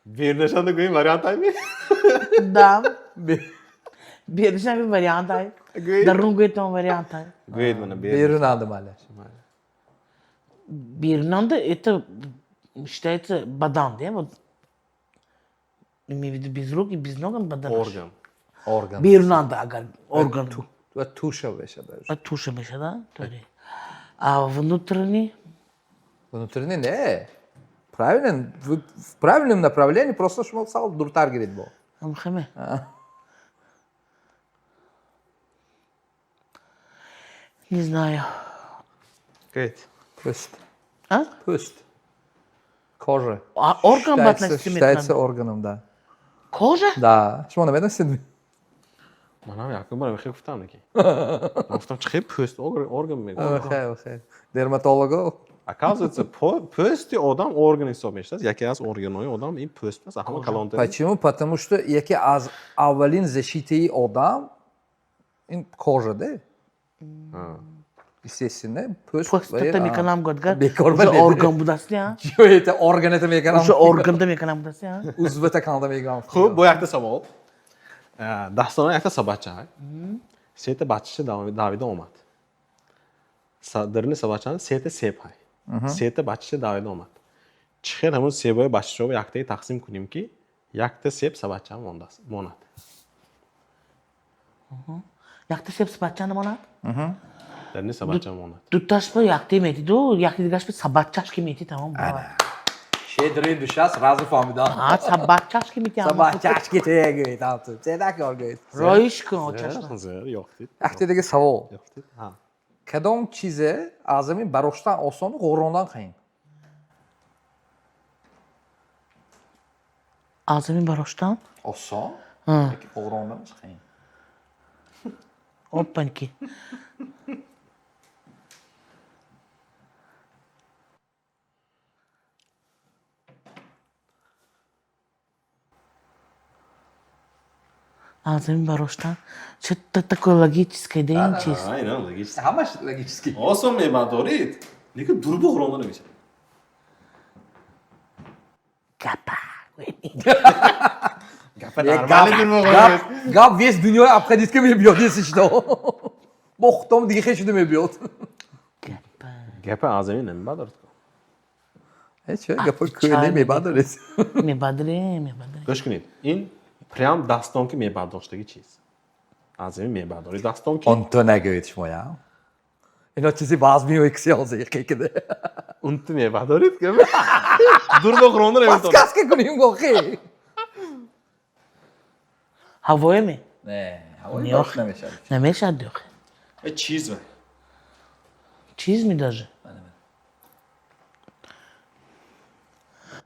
Бирнешан да гоим вариант айми? Да. Beğenmişandım bir varyant ay. Гуид. Darun guyton varyant ay. Гуид мана бир. Birini aldım hala. Бирнанда это считается бадан, да? Вот. Имею в виду без рук и без ног он бадан. Орган. Орган. Бирнанда агар орган. Ve tuşa beşe даже. А туша беше, да? Тори. А внутренний? Внутренний не. Правильно, в правильном направлении просто шмалцал дуртар говорит был. Амхаме. Не знаю. Гуид. Pust. А? Pust. Кожа. А орган в относительно Считается органом, да. Кожа? Да. Шумо намедонистед? манам якум бара мехе гуфтам ки гуфтам чхе пӯст орган мегӯям Хе. Дерматолого. оказывается пӯсти одам орган ҳисоб мешавад яке аз органҳои одам ин пӯст аст ҳама калонтар Почему? Потому что яке аз аввалин защитаи одам ин кожа, да? Естественно, пӯст. Пӯстата мекунам гудгар. Бекор Уже баде. орган будасти, а? Чё это органете мекунам? Уже органда мекунам будасти, а? Узвата канда мегам. хуб бо якта савол дастона якта сабача сета бачаша давида омад дарини сабачани сета себ ҳай сета бачаша давида омад чӣ хел ҳамун себҳои бачашаро яктае тақсим кунем ки якта себ сабача монад Якта себ сабача намонад? дарини сабача монад Дуташ ба якта метиду, якта дигаш ба сабачаш ки мети тамом. Шедри душас разы фамидан. А сабачаш ки мети. Sabahçaşki teye göyt altı. Sedak yor göyt. Роиш кун чашма. ёфтид Акте деге савол. ёфтид ҳа Кадом чизе аз замин бароштан осон, ғӯрондан қиин? Аз замин бароштан? Осон? Ҳа. Яки ғӯрондан қиин. Опаньки. Аз замин бароштан? Что-то такое логическое, да ин чиз? айна логически Hamаш логически. осон мебардорид лекин дурбо ғуронда намешавад Гапа. Гап вес дунёй абқадистка мебиёд, если что. Бохтом диге хешуду мебиёд. Гапа. гапа аз замин намебардорид Чё, гапа кӯне мебадоред. Мебадре. гӯш кунед ин прям дастон ки мебардоштаги чиз аз замин мебардорид дастон ки Он то негӯед шумо, я? Ино чизи вазмиҳои кисёзе қекиде. унту мебардорид дурбо ғуронда наметавонад Подсказка куним гохи. Ҳавое ме? Не, Нёх. Намешад дёх. чиз ва Чиз ми даже.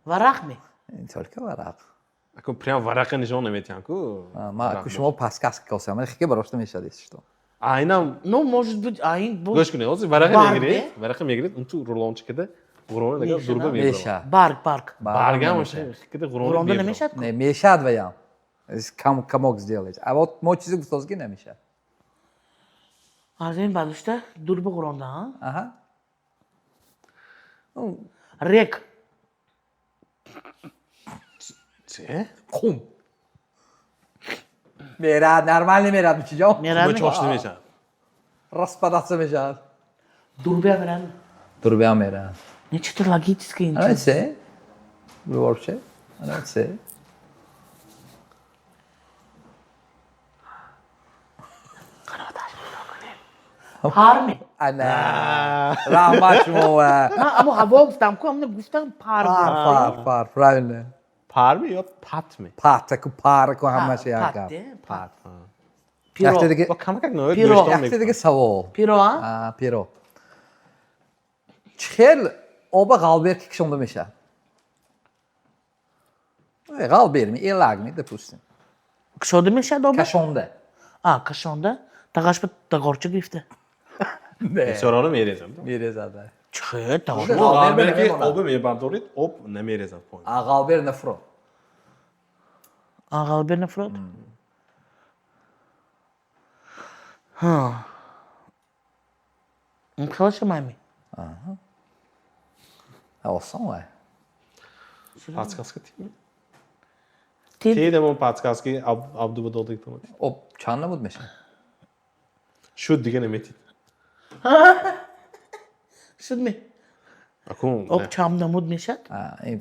Варақ ми? Только варақ. акун прям варақа нишон наметиҳам ку Ма аку шумо подсказка косам, мен хике барошта мешад, если что. айнам Ну, может быть, айн бу... гӯш кунед ҳозир варақа Барг, мегиред де? варақа мегиред унту рулончикада ғуронда нагар Меша, дурба да? мебарад Меша. Барг. баргам хикада Гуронда ғуронда намешад? Не, мешад ваям. Комок сделать. А вот мо чизи гуфтозги намешад. Аз замин барошта дурба ғуронда, а? Аха. Рек. чӣ Хум. Мерад, нормально мерад мичиҷо. Мерад ми? чош намешавад Распадаться мешад. Дурба мерад. Турбиам мерад. Не, что-то логическое. Ана ничего. се? Вообще? Ана се? Парми. Ана. Рахмат шумо ва. Аммо ҳаво гуфтам ку, аммо гуфтам пар. Пар, правильно. парми ё патми Патаку, параку ҳамаша як гап. Пат. Якте Пиро. диге, ва камакак ноёд Пиро. нӯштон якте диге савол. Пиро, а? Пиро. Чӣ хел оба ғалбер ки кишонда мешавад? ғалбер ми, элаг ми, допустим. Кшода мешад оба? Кашонда. Кашонда? Тағаш ба тағорча гирифта. бесёраро мерезад Мерезада. Чӣ тағор? Ғалбер ғалбер ки намемонад. обо мебардорид об намерезад поин ғалбер нафро. Ғалбер нафрод? Мхалаша майми. Осон ва. подсказка тими Ти ти демо подсказки абдуба додиктамад Об чанд намуд мешавад? шуд дига наметид шуд ми? акун Об чам намуд мешад?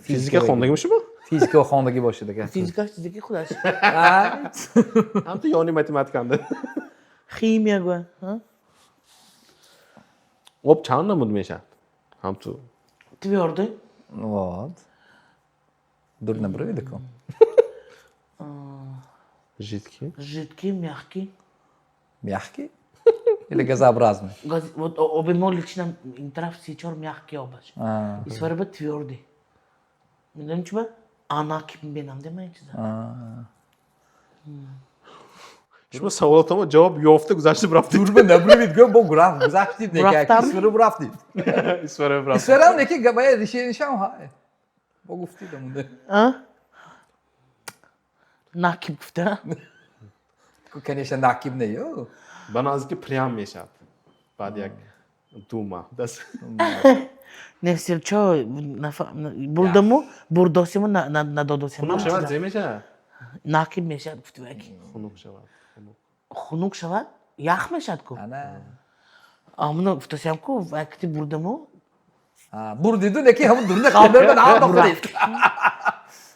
физика хондаги мешуба Физика хондагӣ бошад ага. Физика чизи ки худаш. ҳамту ёни математиканда Химия га. об чанд намуд мешавад ҳамту Твёрдый. Вот. Дур наброви дако. жидкий Жидкий, мягкий. Мягкий? Или газообразный? Вот обе мо лично интересов сечор мягкий обаш. И сварба твёрдый. میدونم چی با آنا kim benim demeyin çizer. شما سوالاتمو جواب یافته گذشته برفتید. Dur be ne bileyim gör bu graf güzel ne Graftan ki mı? ismini brafti. اسفره برفت. İsveran ne ki gabaya rişe nişan ha. Bu gufti de munde. Ha? Nakip gufte. Ku keneşe nakib ne yo. من نزدیک پریام میشد. بعد یک 2 ماه. دست. Nefsir ço burada mı? Buradası mı na dodası mı? خنک شود زمیشه. Nakip meşad gufte belki. خنک شود. Hunuk şavad. Yak meşad ku. Ana. Amına guftasam ku vakti burada mı? Ha burada ne ki ham durda kalber ben al doktor.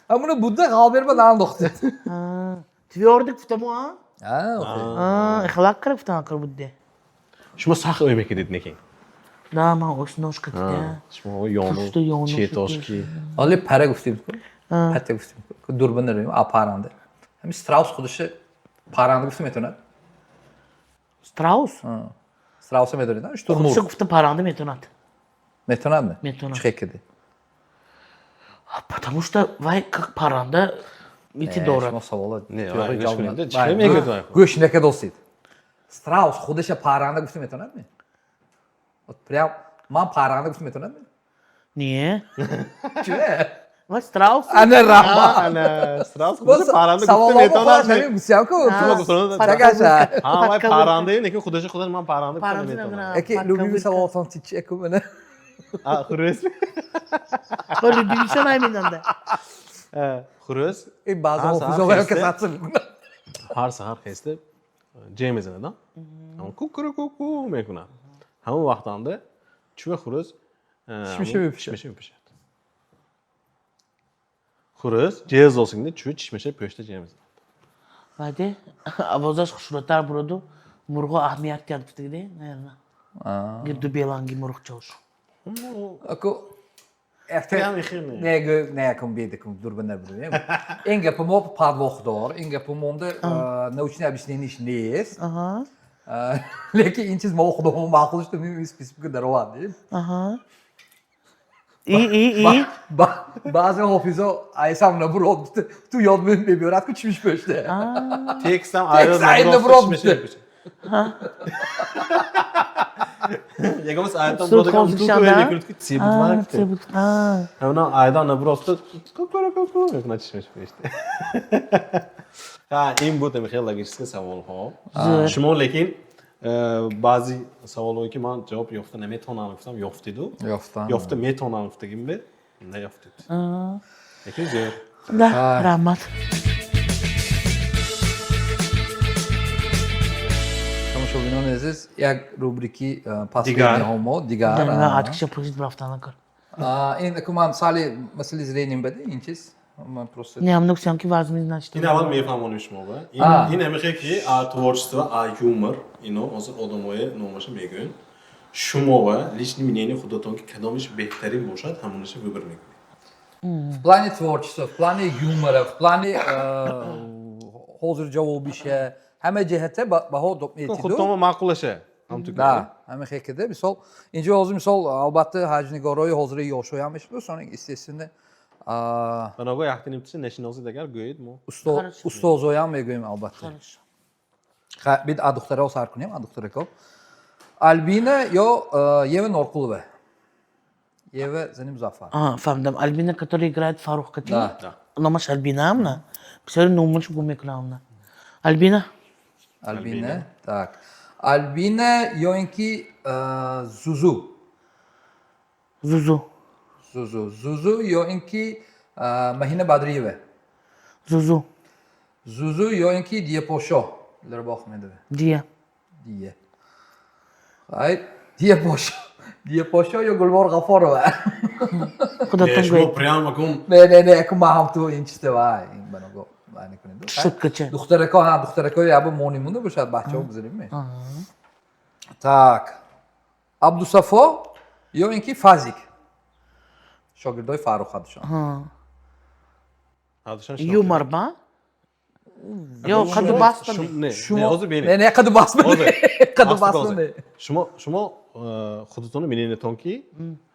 Amına budda kalber ben al doktor. Ha. Tviyordik gufta mı ha? Ha okey. Ha, ikhlaq kırıp gufta kır budde. شما سخت oymak edit nekin. Da ma os noşka tide. شما یانو Tuştu yonu, چیتاشکی. Ali para gufti. Hatta gufti. Durban ne aparandı. Hem Strauss kuduşu parandı gufti metona. Strauss. Strauss'a metona. İşte Kuduşa Nur. gufta parandı metonat. Metona mı? Metona. Çıkekedi. Потому что vay как paranda iti doğru. Şuna savola. Ne, teori ay, calmadı. güçlüğünde Vay, çıkmayı gö- götürüyor. Göç ne kadar olsaydı. Strauss kuduşa paranda gufti metona mı? Prям man paranda gufti metona mı? Niye? Kime? Vay Strauss. Ana rahma. Ana, Strauss Bu paranda savola gufte metonat falan mı? ne güzel ko. gufte- Çakaşa. Ha, vay Pakkalı- parandayı ne ki kuduşa kuduşa man paranda gufte Paranda metonat. ne? Eki lubi bir savola falan tiç ekumene. Ha, xuruz. Böyle bir şey ay mendanda. Xuruz. Bazı Ha, ofis sağ olarak keste. kasatsın. هر سهر خسته جیمزنه دا همون کوکو میکنه همون وقت انده چوب خروز Çişmişe mi pişer? çişmişe pişer خروز جهاز olsun diye çuğu çişmişe pişti cemizden. Hadi. Abozaş kuşulatar burada. Murgu ahmiyet yaptı gidi. Nerede? Girdi belangi murgu çalış. Ako Ja, efter misschien niet. nee kom beter kom dur ben ne. Inge på mop pad woch door. Inge på monde nou snel bis niet nees. Aha. Lekker inches mogen door makul işte bir spesifik der var değil. Aha. İyi. Bazen ofis o aysam na bro tu yol mü bir rat küçmüş böyle. Tekstem Tekst ayrı aynı bro işte. Jegamos aydan Sur burada konuşan kuku da. ve nekürtü tsibut var ki. Hemen aydan ne burası kuku yok çişmiş pişti. Ha این بود خیلی لگیشسک سوال ها شما لیکن بعضی سوالایی که من جواب یافته نمیتونم گفتم یافتید یافته میتونم گفتگیم به نیافتید لیکن زیاد Da rahmat. Kamu şovino neziz jak rubriki Digar. pasli homo digar. Ben artık yapışık braftan kar. In kuman sali mesela izleyenim bedi inches. Ama proste. Ne amnok sanki vazmin açtı. این اول میفهمونیم شما با این نمیخواد که تورستوا هیومر اینو از آدمای نوماش میگن شما با لیش نمیدونی خودتون که کدامش بهترین باشد همونش ببرید В плане творчества, в плане юмора, в плане hozir javob işe, hamma jihatda baho topmaydi. خودتون معقولشه هم تو Da, hamma hekede. Misol, ince hozir misol albatta hajnigoroy hozir yoshoyamish bu, so'ng istesini بنابراین وقتی نمیشه نشناسی دیگر گوید مو ustozoyam megoyim albatta. Bir aduxtara o sarkunyam, aduxtara ko. Albina yo Yeva Norkulova. Yeva Zanim Zaffar. Фамдам. Albina который играет Фарух Кати. Да. Номаш Альбина амна. Писали номаш гумеклауна. Альбина. Albina, tak. Albina yoinki Zuzu. Зузу. Zuzu yoinki Mahina Badriyeva. Зузу. Zuzu yoinki Dieposho. Ler baxmedi. Diye. Diye. Hayır, Dieposho. Dieposho yo Gulbor G'aforova. Куда-то شما гой. прямо ком Ne kuma ham tu inchiste va. Bana go. Bana kundu. Шуткаче. Duxtarako ya bu monimunda bu shad bahcha bizirmi. Tak. Abdusafo yoinki Fazik. Shogirdoy Farux Hadshon. Юмор ба? Yo qadı bastı. نه اوزو بینید Ne kadı basmadı. Kadı Bastı basmadı. شما خودتون میبینیدتون که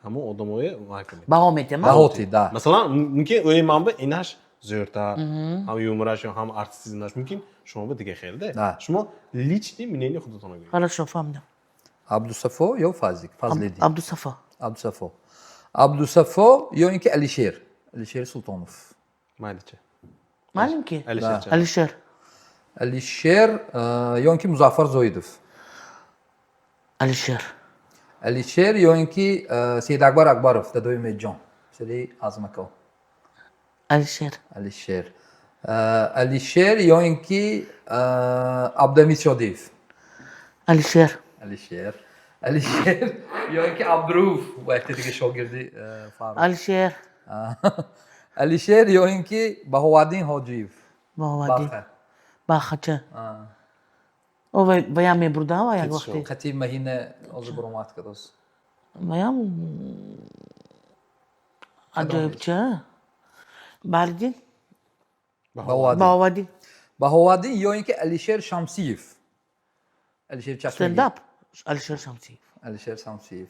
همون آدمای مایکلی. باهم ایتیم. باهوتی دا. مثلا ممکن اوی منبع اینش زورتر هم یومرش هم ارتیسیزمش ممکن شما به دیگه خیلی نه. ده شما لیچ دی منینی خودتون رو حالا شو فهمیدم. عبدالصفا یا فازلی عبدالصفا. عبدالصفا. عبدالصفا یا اینکه علیشیر. علیشیر سلطانوف. مایلی چه؟ معلوم کی؟ علیشیر چه؟ علیشیر. علیشیر یا اینکه مظفر زویدوف. علیشیر. علیشیر یا اینکه سید اکبر اکبروف دادوی میجان. سری ازمکو. علیشیر. علیشیر. علیشیر یا اینکه عبدالحمید شادیف. علیشیر. علیشیر. علیشیر یا اینکه عبدالروف وقتی دیگه شاگردی فاروق. علیشیر. علیشیر یا اینکه بهاءالدین حاجیف. باهادی. باخه. باخچه. او ویام میبرده و یک وقتی. خطی مهینه از برومات کداست. ویام عجیب چه؟ باردین. باهادی. بهاءالدین یا اینکه علیشیر شمسیف. علیشیر چشمی. استنداپ. علیشیر شمسی. علیشیر شمسیف.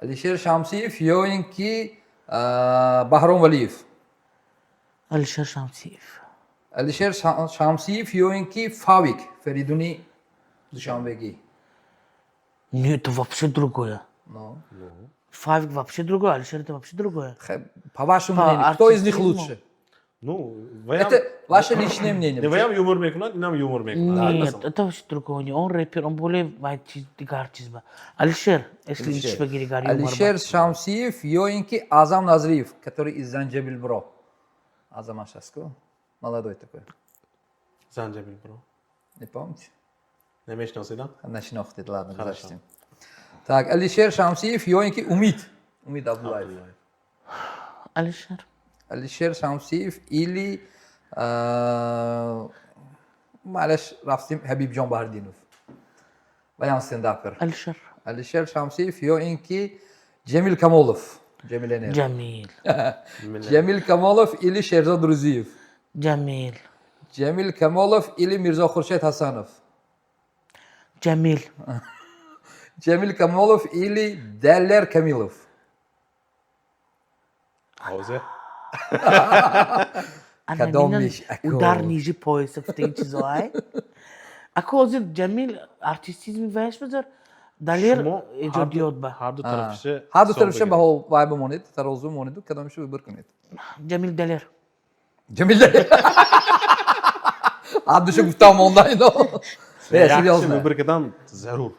علیشیر شمسیف یا اینکه بهرام ولیف. علیشیر شمسی. علیشیر شمسیف یا اینکه فاویک فریدونی دوشانبگی. Нет, это вообще другое. Ну. Фавик вообще другое, Алишер это вообще другое. По вашему По мнению, кто из них артистизму. лучше? Ну, ваям... Это ваше личное мнение. Не ваям юмор мекунат, инам юмор мекунат. Нет, это вообще другое. Он рэпер, он более артист. Алишер, если лишь говорить юмор. Алишер Шамсиев, Йоинки, Азам Назриев, который из Занджабиль Бро. Азам Ашаско. Молодой такой. Занджабиль, бро. Не помните? Не мечтался, да? Начнёхте, ладно, Хорошо. зачтем. Так, Алишер Шамсиев, Йоинки, Умид. Умид Абдулаев. Алишер. Алишер Шамсиев или معلش رفتیم حبیب جان بهردینوف بیان استنداپر Алишер. Алишер Шамсиев یا اینکه جمیل کمالوف جمیل نه Джамил. جمیل کمالوف или شهرزاد روزیف Джамил. جمیل کمالوف или میرزا خورشید حسنوف Джамил. جمیل کمالوف или Derler Kamilov Hause. Кадомиш, ако. Удар ниже пояса в тези чизоай. Ако озир Джамил артистизм веш базар, далер اجادیات با. هر دو طرفشه هر دو طرفشه به هو وای بمونید ترازو مونید و کدامشو ببر کنید Джамил далер. جمیل عبدش گفتم اونلاین Yaxshi серьезно bir qadam zarur.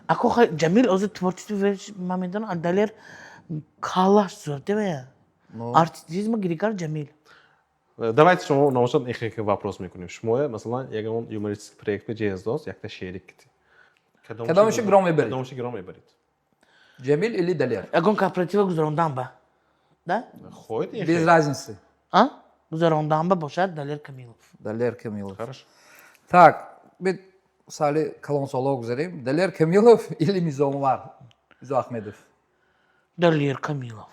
Ако Джамил озир творчество веш мамедан далер калаш зор деме. Артистизм гирикар Джамил. Давайте шумо номашат нехика вопрос мекунем. Шумо масалан ягон юмористик проектbe jezdоз, якта шерик кити. کدامشو گرام میبرید Кадомши гром мебарид. جمیل или دلیر Агон кооператива гузарондан ба. Да? Хойд без ехе. разницы А? Гузарондан ба бошад далер Камилов. دلیر کمیلوف Хорошо. так бит сали калон соло гузарим دلیر کمیلوف или мизомвар мизо ахмедов Далер Камилов.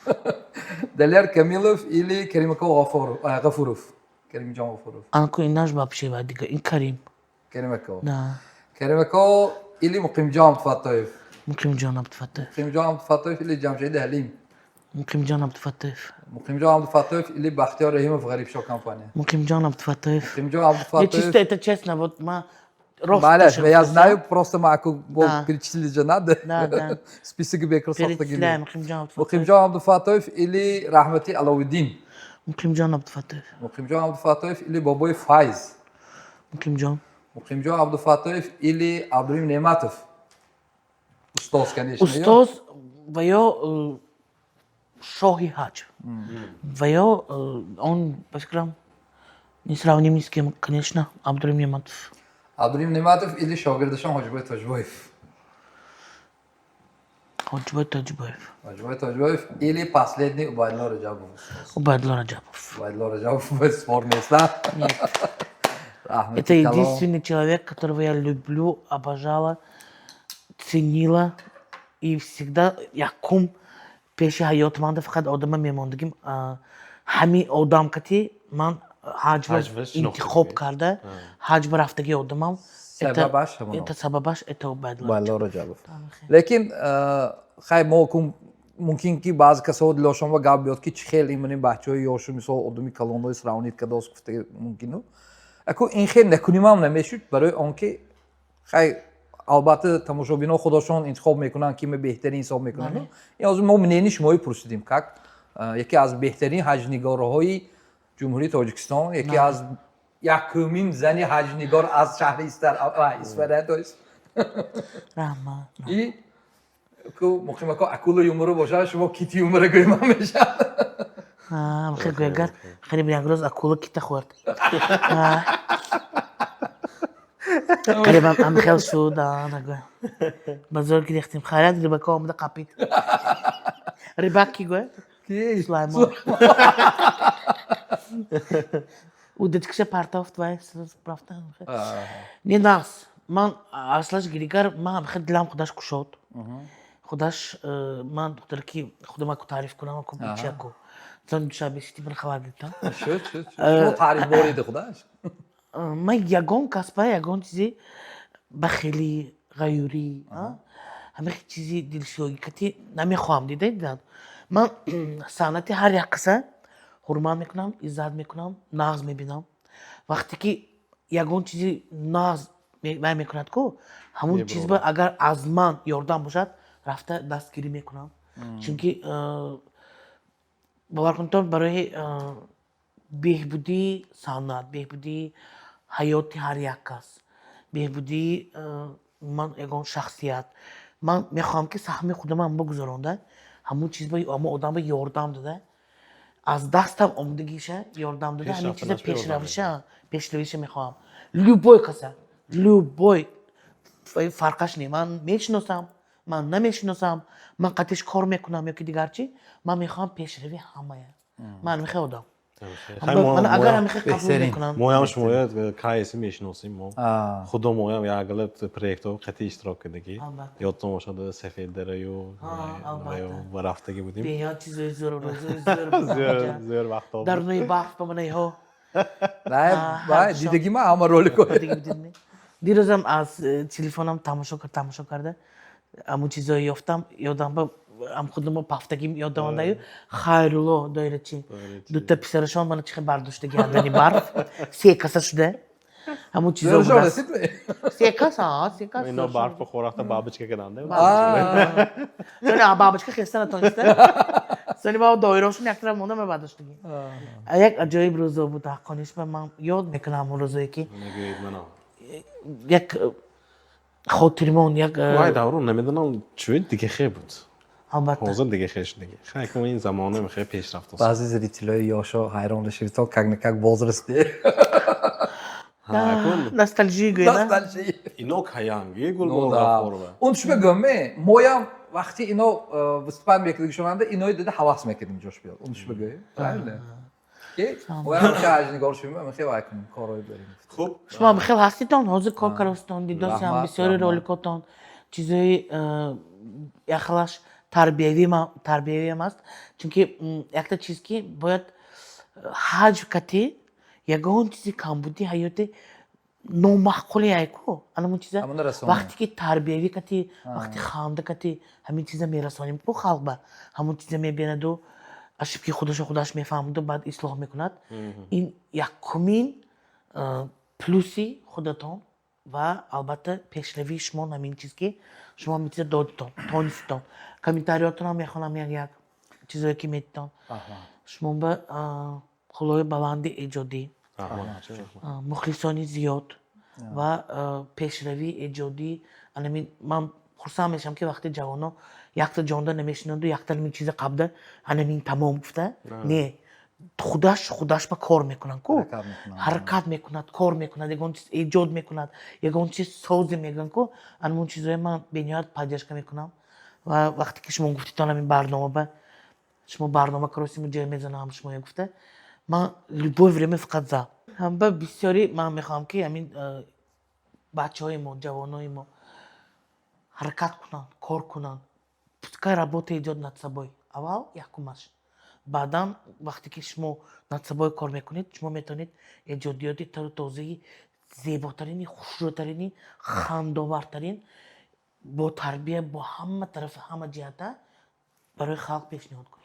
دلیر کمیلوف или керимко غفورов керим جان غفورов Анко инаш вообще ба дига ин Карим. керимко Да. керимко или مقيم جان فاتوف Муким Ҷон Абдуфаттаев. مقيم جان فاتوف или جمشید حلیم Муким Ҷон Абдуфаттаев. مقيم جان فاتوف или بختیار رحیمов غریب شو компания Муким Ҷон Абдуфаттаев. مقيم جان Не чисто فاتوف это честно, вот ма рост. Маляш, я знаю, просто мы ако го Да. перечислили же надо. Да. Списък бе красота Перечисляем ги. Муким Ҷон Муким Абдуфаттаев. Джан Абдуфатоев или Рахмати Алауиддин. Муким Ҷон Абдуфаттаев. Муким Джан Абдуфатоев или Бабой Файз. Муким Ҷон. Муким Джан Абдуфатоев или Абдурим Нематов. Устоз, конечно. Устоз ва ё Шоҳи Ҳаҷ. Ва ё он башкрам несравним ни с кем, конечно, Абдурим Нематов. Абдурим Нематов или шогирдашон Хоҷибой Тоҷбоев. Хоҷибой Тоҷбоев. Хоҷибой Тоҷбоев или последний Убайдулло Раҷабов. Убайдулло Раҷабов. Убайдулло Раҷабов спор нест, да? Нет. Рахмати Это калон. единственный человек, которого я люблю, обожала, ценила и всегда якум пеши ҳаётманда фақат одама мемондагим ҳамин одам кати ман ҳаҷба Ҳаҷбаш интихоб шинохтагӣ. карда ҳаҷба рафтаги одамам Сабабаш ҳамон. это сабабаш это Убайдулло Убайдулло Раҷабов. Лекин хай мо кум ممکن که بعض کسا دلشون و گاب بیاد که چه خیلی منیم بچه‌های یاشو مثلا آدمی کلانای سراونید که داست گفته ممکنه اکو این خیلی نکنیم هم نمیشود برای آنکه خیلی البته تماشابینا خودشون انتخاب میکنن که بهترین حساب میکنن یا از ما منینی شمایی پرسیدیم که یکی از بهترین حجنگارهای جمهوری تاجیکستان یکی از یکمین زنی حجنگار از شهر اسفراد است رحمت این که ممکنه که اکول یومرو باشه شما کیتی یومرو گویم میشه خیلی گویگر خیلی بیانگروز اکولو کیت خورد خیلی هم خیلی شد بزرگ گرفتیم خیلی ریبکا آمده قپید ریبک کی گوید؟ سلیمان او دیدکشه پرتافت وای رفتن نه ناس من اصلاش گریگر من خیلی دلم خودش کشود خودش من خودم کی خودم اکو تعریف کنم اکو بیچه اکو زن دوشا بیستی من خبر دیدم شما تعریف بارید خودش من یگان کسبه یگان چیزی بخیلی غیوری همه چیزی دلشویی کتی نمیخوام دیدن من سنتی هر یک قصه حرمت میکنم عزت میکنم ناز میبینم وقتی که یگان چیزی ناز میکند کو همون چیز با اگر از من یاردم باشد رفته دستگیری میکنم چونکه باور کنتون برای بهبودی سنت بهبودی حیات هر یک کس بهبودی من یگان شخصیت من میخوام که سهم خودم هم بگذارونده همون چیز با اما آدم به یاردم داده از دستم آمدگیشه یاردم داده همین چیز پیشرویشه میخوام لوبوی کسه لوبوی فرقش نی من میشناسم من نمیشناسم من قطعش کار میکنم یا که دیگر چی من میخوام پیشروی همه من میخوام آدم من اگر هم میخوام قبول میکنم ما هم شما کایسی میشناسیم ما خودم ما هم یا غلط پروژه ها قطعی اشتراک کردگی یادتون باشه سفید دریو و رفتگی بودیم بیا چیزای زور زور وقتا در نوی بحث با من ها نه دیدگی ما همه رول کنیم دیروزم از تلفنم تماشا کرده امو چیزایی یافتم یادم ام خودم پفتگیم یادم آمده خیرلو دایره چی دو تا پسرشان من چه برداشته گردنی برف سه کاسه شده همون چیزا بود سه کاسه اینا برف خوراکتا بابچکه کردنده نه بابچکه خسته نتونسته سنی با دایرهشون یک طرف مونده برداشتگی یک عجایب روزا بود حقانیش من یاد میکنم اون روزایی که یک خاطرمون یک وای دارون نمیدونم چوی دیگه خیلی بود البته حاضر دیگه خیش دیگه خیلی که این زمانه خیلی پیش رفت بعضی زریتیلای یاشا حیران رشید تا کگ نکگ باز رسیده نستالژی گویه اینو کیانگی گل بول خورده اون شو بگم مویم وقتی اینو وستپن میکردی شوننده اینو دیده حواس میکردیم جوش بیاد اون شو بگم بله که مویم که حجنگار شویم من خیلی وای کنم کارای بریم خوب شما بخیر هستیتون حاضر کار کردستون دیداسی هم بسیاری رولکاتون چیزای یخلاش تربیوی هم است چونکه یک تا چیز که باید حج کتی یگان چیزی کم بودی حیات نامعقولی ایکو الان چیزا وقتی که تربیوی کتی وقتی خانده کتی همین چیزا میرسونیم کو خلق با همون چیزا میبیند و اشب که خودش میفهمد و بعد اصلاح میکند این یکمین پلوسی خودتون و البته پیشروی شما همین چیز که شما میتونید دادتون تونستون کامنتاریاتون هم میخونم یک چیزایی که میتونن شما به خلای بلند ایجادی مخلصانی زیاد و پیشروی ایجادی من خرسان میشم که وقتی جوانا یک تا جانده نمیشنند و یک تا همین چیز قبله همین تمام گفته نه خودش با کار میکنن کو حرکت میکند کار میکند یگان چیز ایجاد میکند یگان چیز ساز میگن کو همون چیزای من بنیاد پاداش میکنم و وقتی که شما گفتید این برنامه به شما برنامه کروسی مجای میزنم شما گفته من لبوی وریم فقط زا هم به بسیاری من میخوام که همین بچهای ما جوانای ما حرکت کنن کار کنن پسکای رابطه ایجاد نتسبای اول یکمش بعداً وقتی که شما نتسبای کار میکنید شما میتونید ایجادیاتی تازه زیباترینی خوشروترینی خندآورترین با تربیت با همه طرف همه جهت برای خلق پیشنهاد کنید.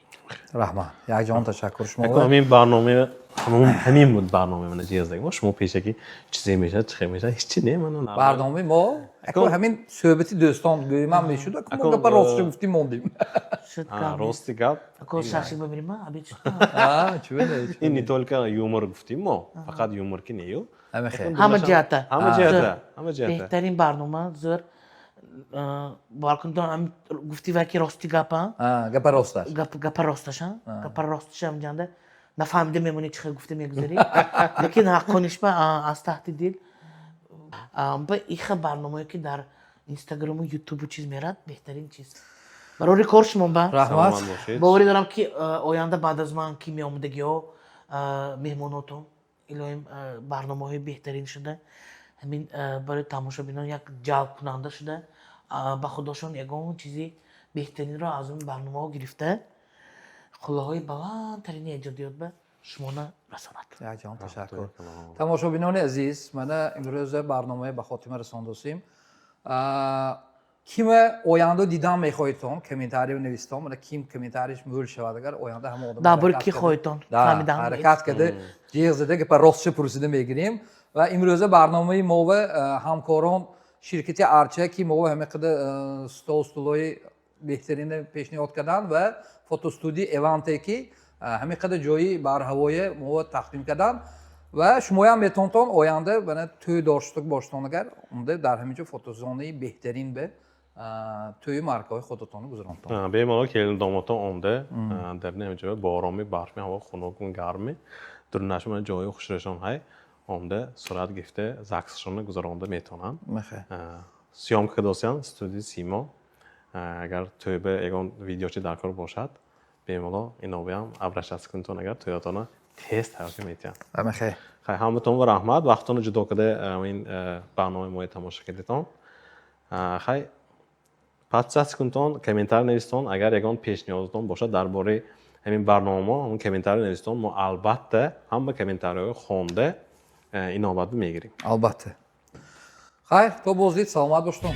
رحمان یک جان تشکر شما همین برنامه همین بود برنامه من جیاز دیگه شما پیشکی چیزی میشه چه میشه هیچی نمیدونم برنامه ما همین صحبتی دوستان گویم میشد که ما گپ راست گفتیم موندیم شد راستی گپ اکو شاشی ببینیم ابی چه چونه این نیتول که یومور گفتیم ما فقط یومور کی نیو همه خیر همه جهته همه جهته بهترین برنامه زور بالکن هم گفتی وکی راستی گپا گپ راستش گپ راستش گپ راستش هم جنده نفهمیده میمونی چه گفته میگذاری لیکن حقانش با از تحت دل با این برنامه‌ای که در اینستاگرام و یوتیوب و چیز میرد بهترین چیز برای ریکورد من با رحمت باوری دارم که آینده بعد از من کی میامدگی ها مهموناتون الهیم برنامه‌های بهترین شده همین برای تماشا بینان یک جلب کننده شده با خودشون یگان چیزی بهترین را از اون برنامه ها گرفته خلاهای بلندترین ایجادیات به شما رساند. یک جان تشکر تماشابینان عزیز من امروز برنامه به خاتمه رساندیم کیم آینده دیدن میخواهیدتون کامنتاری بنویسید من کیم کامنتاریش مول شود اگر آینده هم آدم درباره کی خواهیدتون فهمیدم حرکت کرده جیغ زده که پر راستش پرسیده میگیریم و امروز برنامه ما و همکاران شرکت ارچه که ما همه قد استولای بهترین پیشنهاد کردن و فوتو استودیو ایونتی که همه قد جایی بر هوای ما تقدیم کردن و شما هم میتونید آینده بنا توی داشته باشتون اگر اونده در همینجا فوتوزونی بهترین به توی مارکای خودتون گذراندن. به ما که داماتا اونده در نمیشه با آرامی برف می هوا خنک و گرمی در نشون جای خوششون های اونده سرعت گفته زاکسشون گذرانده میتونن. سیام کدوسیان استودیو سیما اگر توی به اگه ویدیوچی در کار باشد به ما اینو بیام ابرشاس کنتون اگر توی اتانا تست هرچی میتونم. خیر. خیلی همتون و رحمت وقتتون جدا کده این برنامه ما تماشا کردیتون. خیلی پادکست کنتون کامنتار نویسون اگر یگان پیشنهادتون باشه درباره همین برنامه ما اون کامنتار نویسون ما البته هم به کامنتارهای خونده این آمد میگیریم. البته. خیر تو بازدید سلامت باشتون.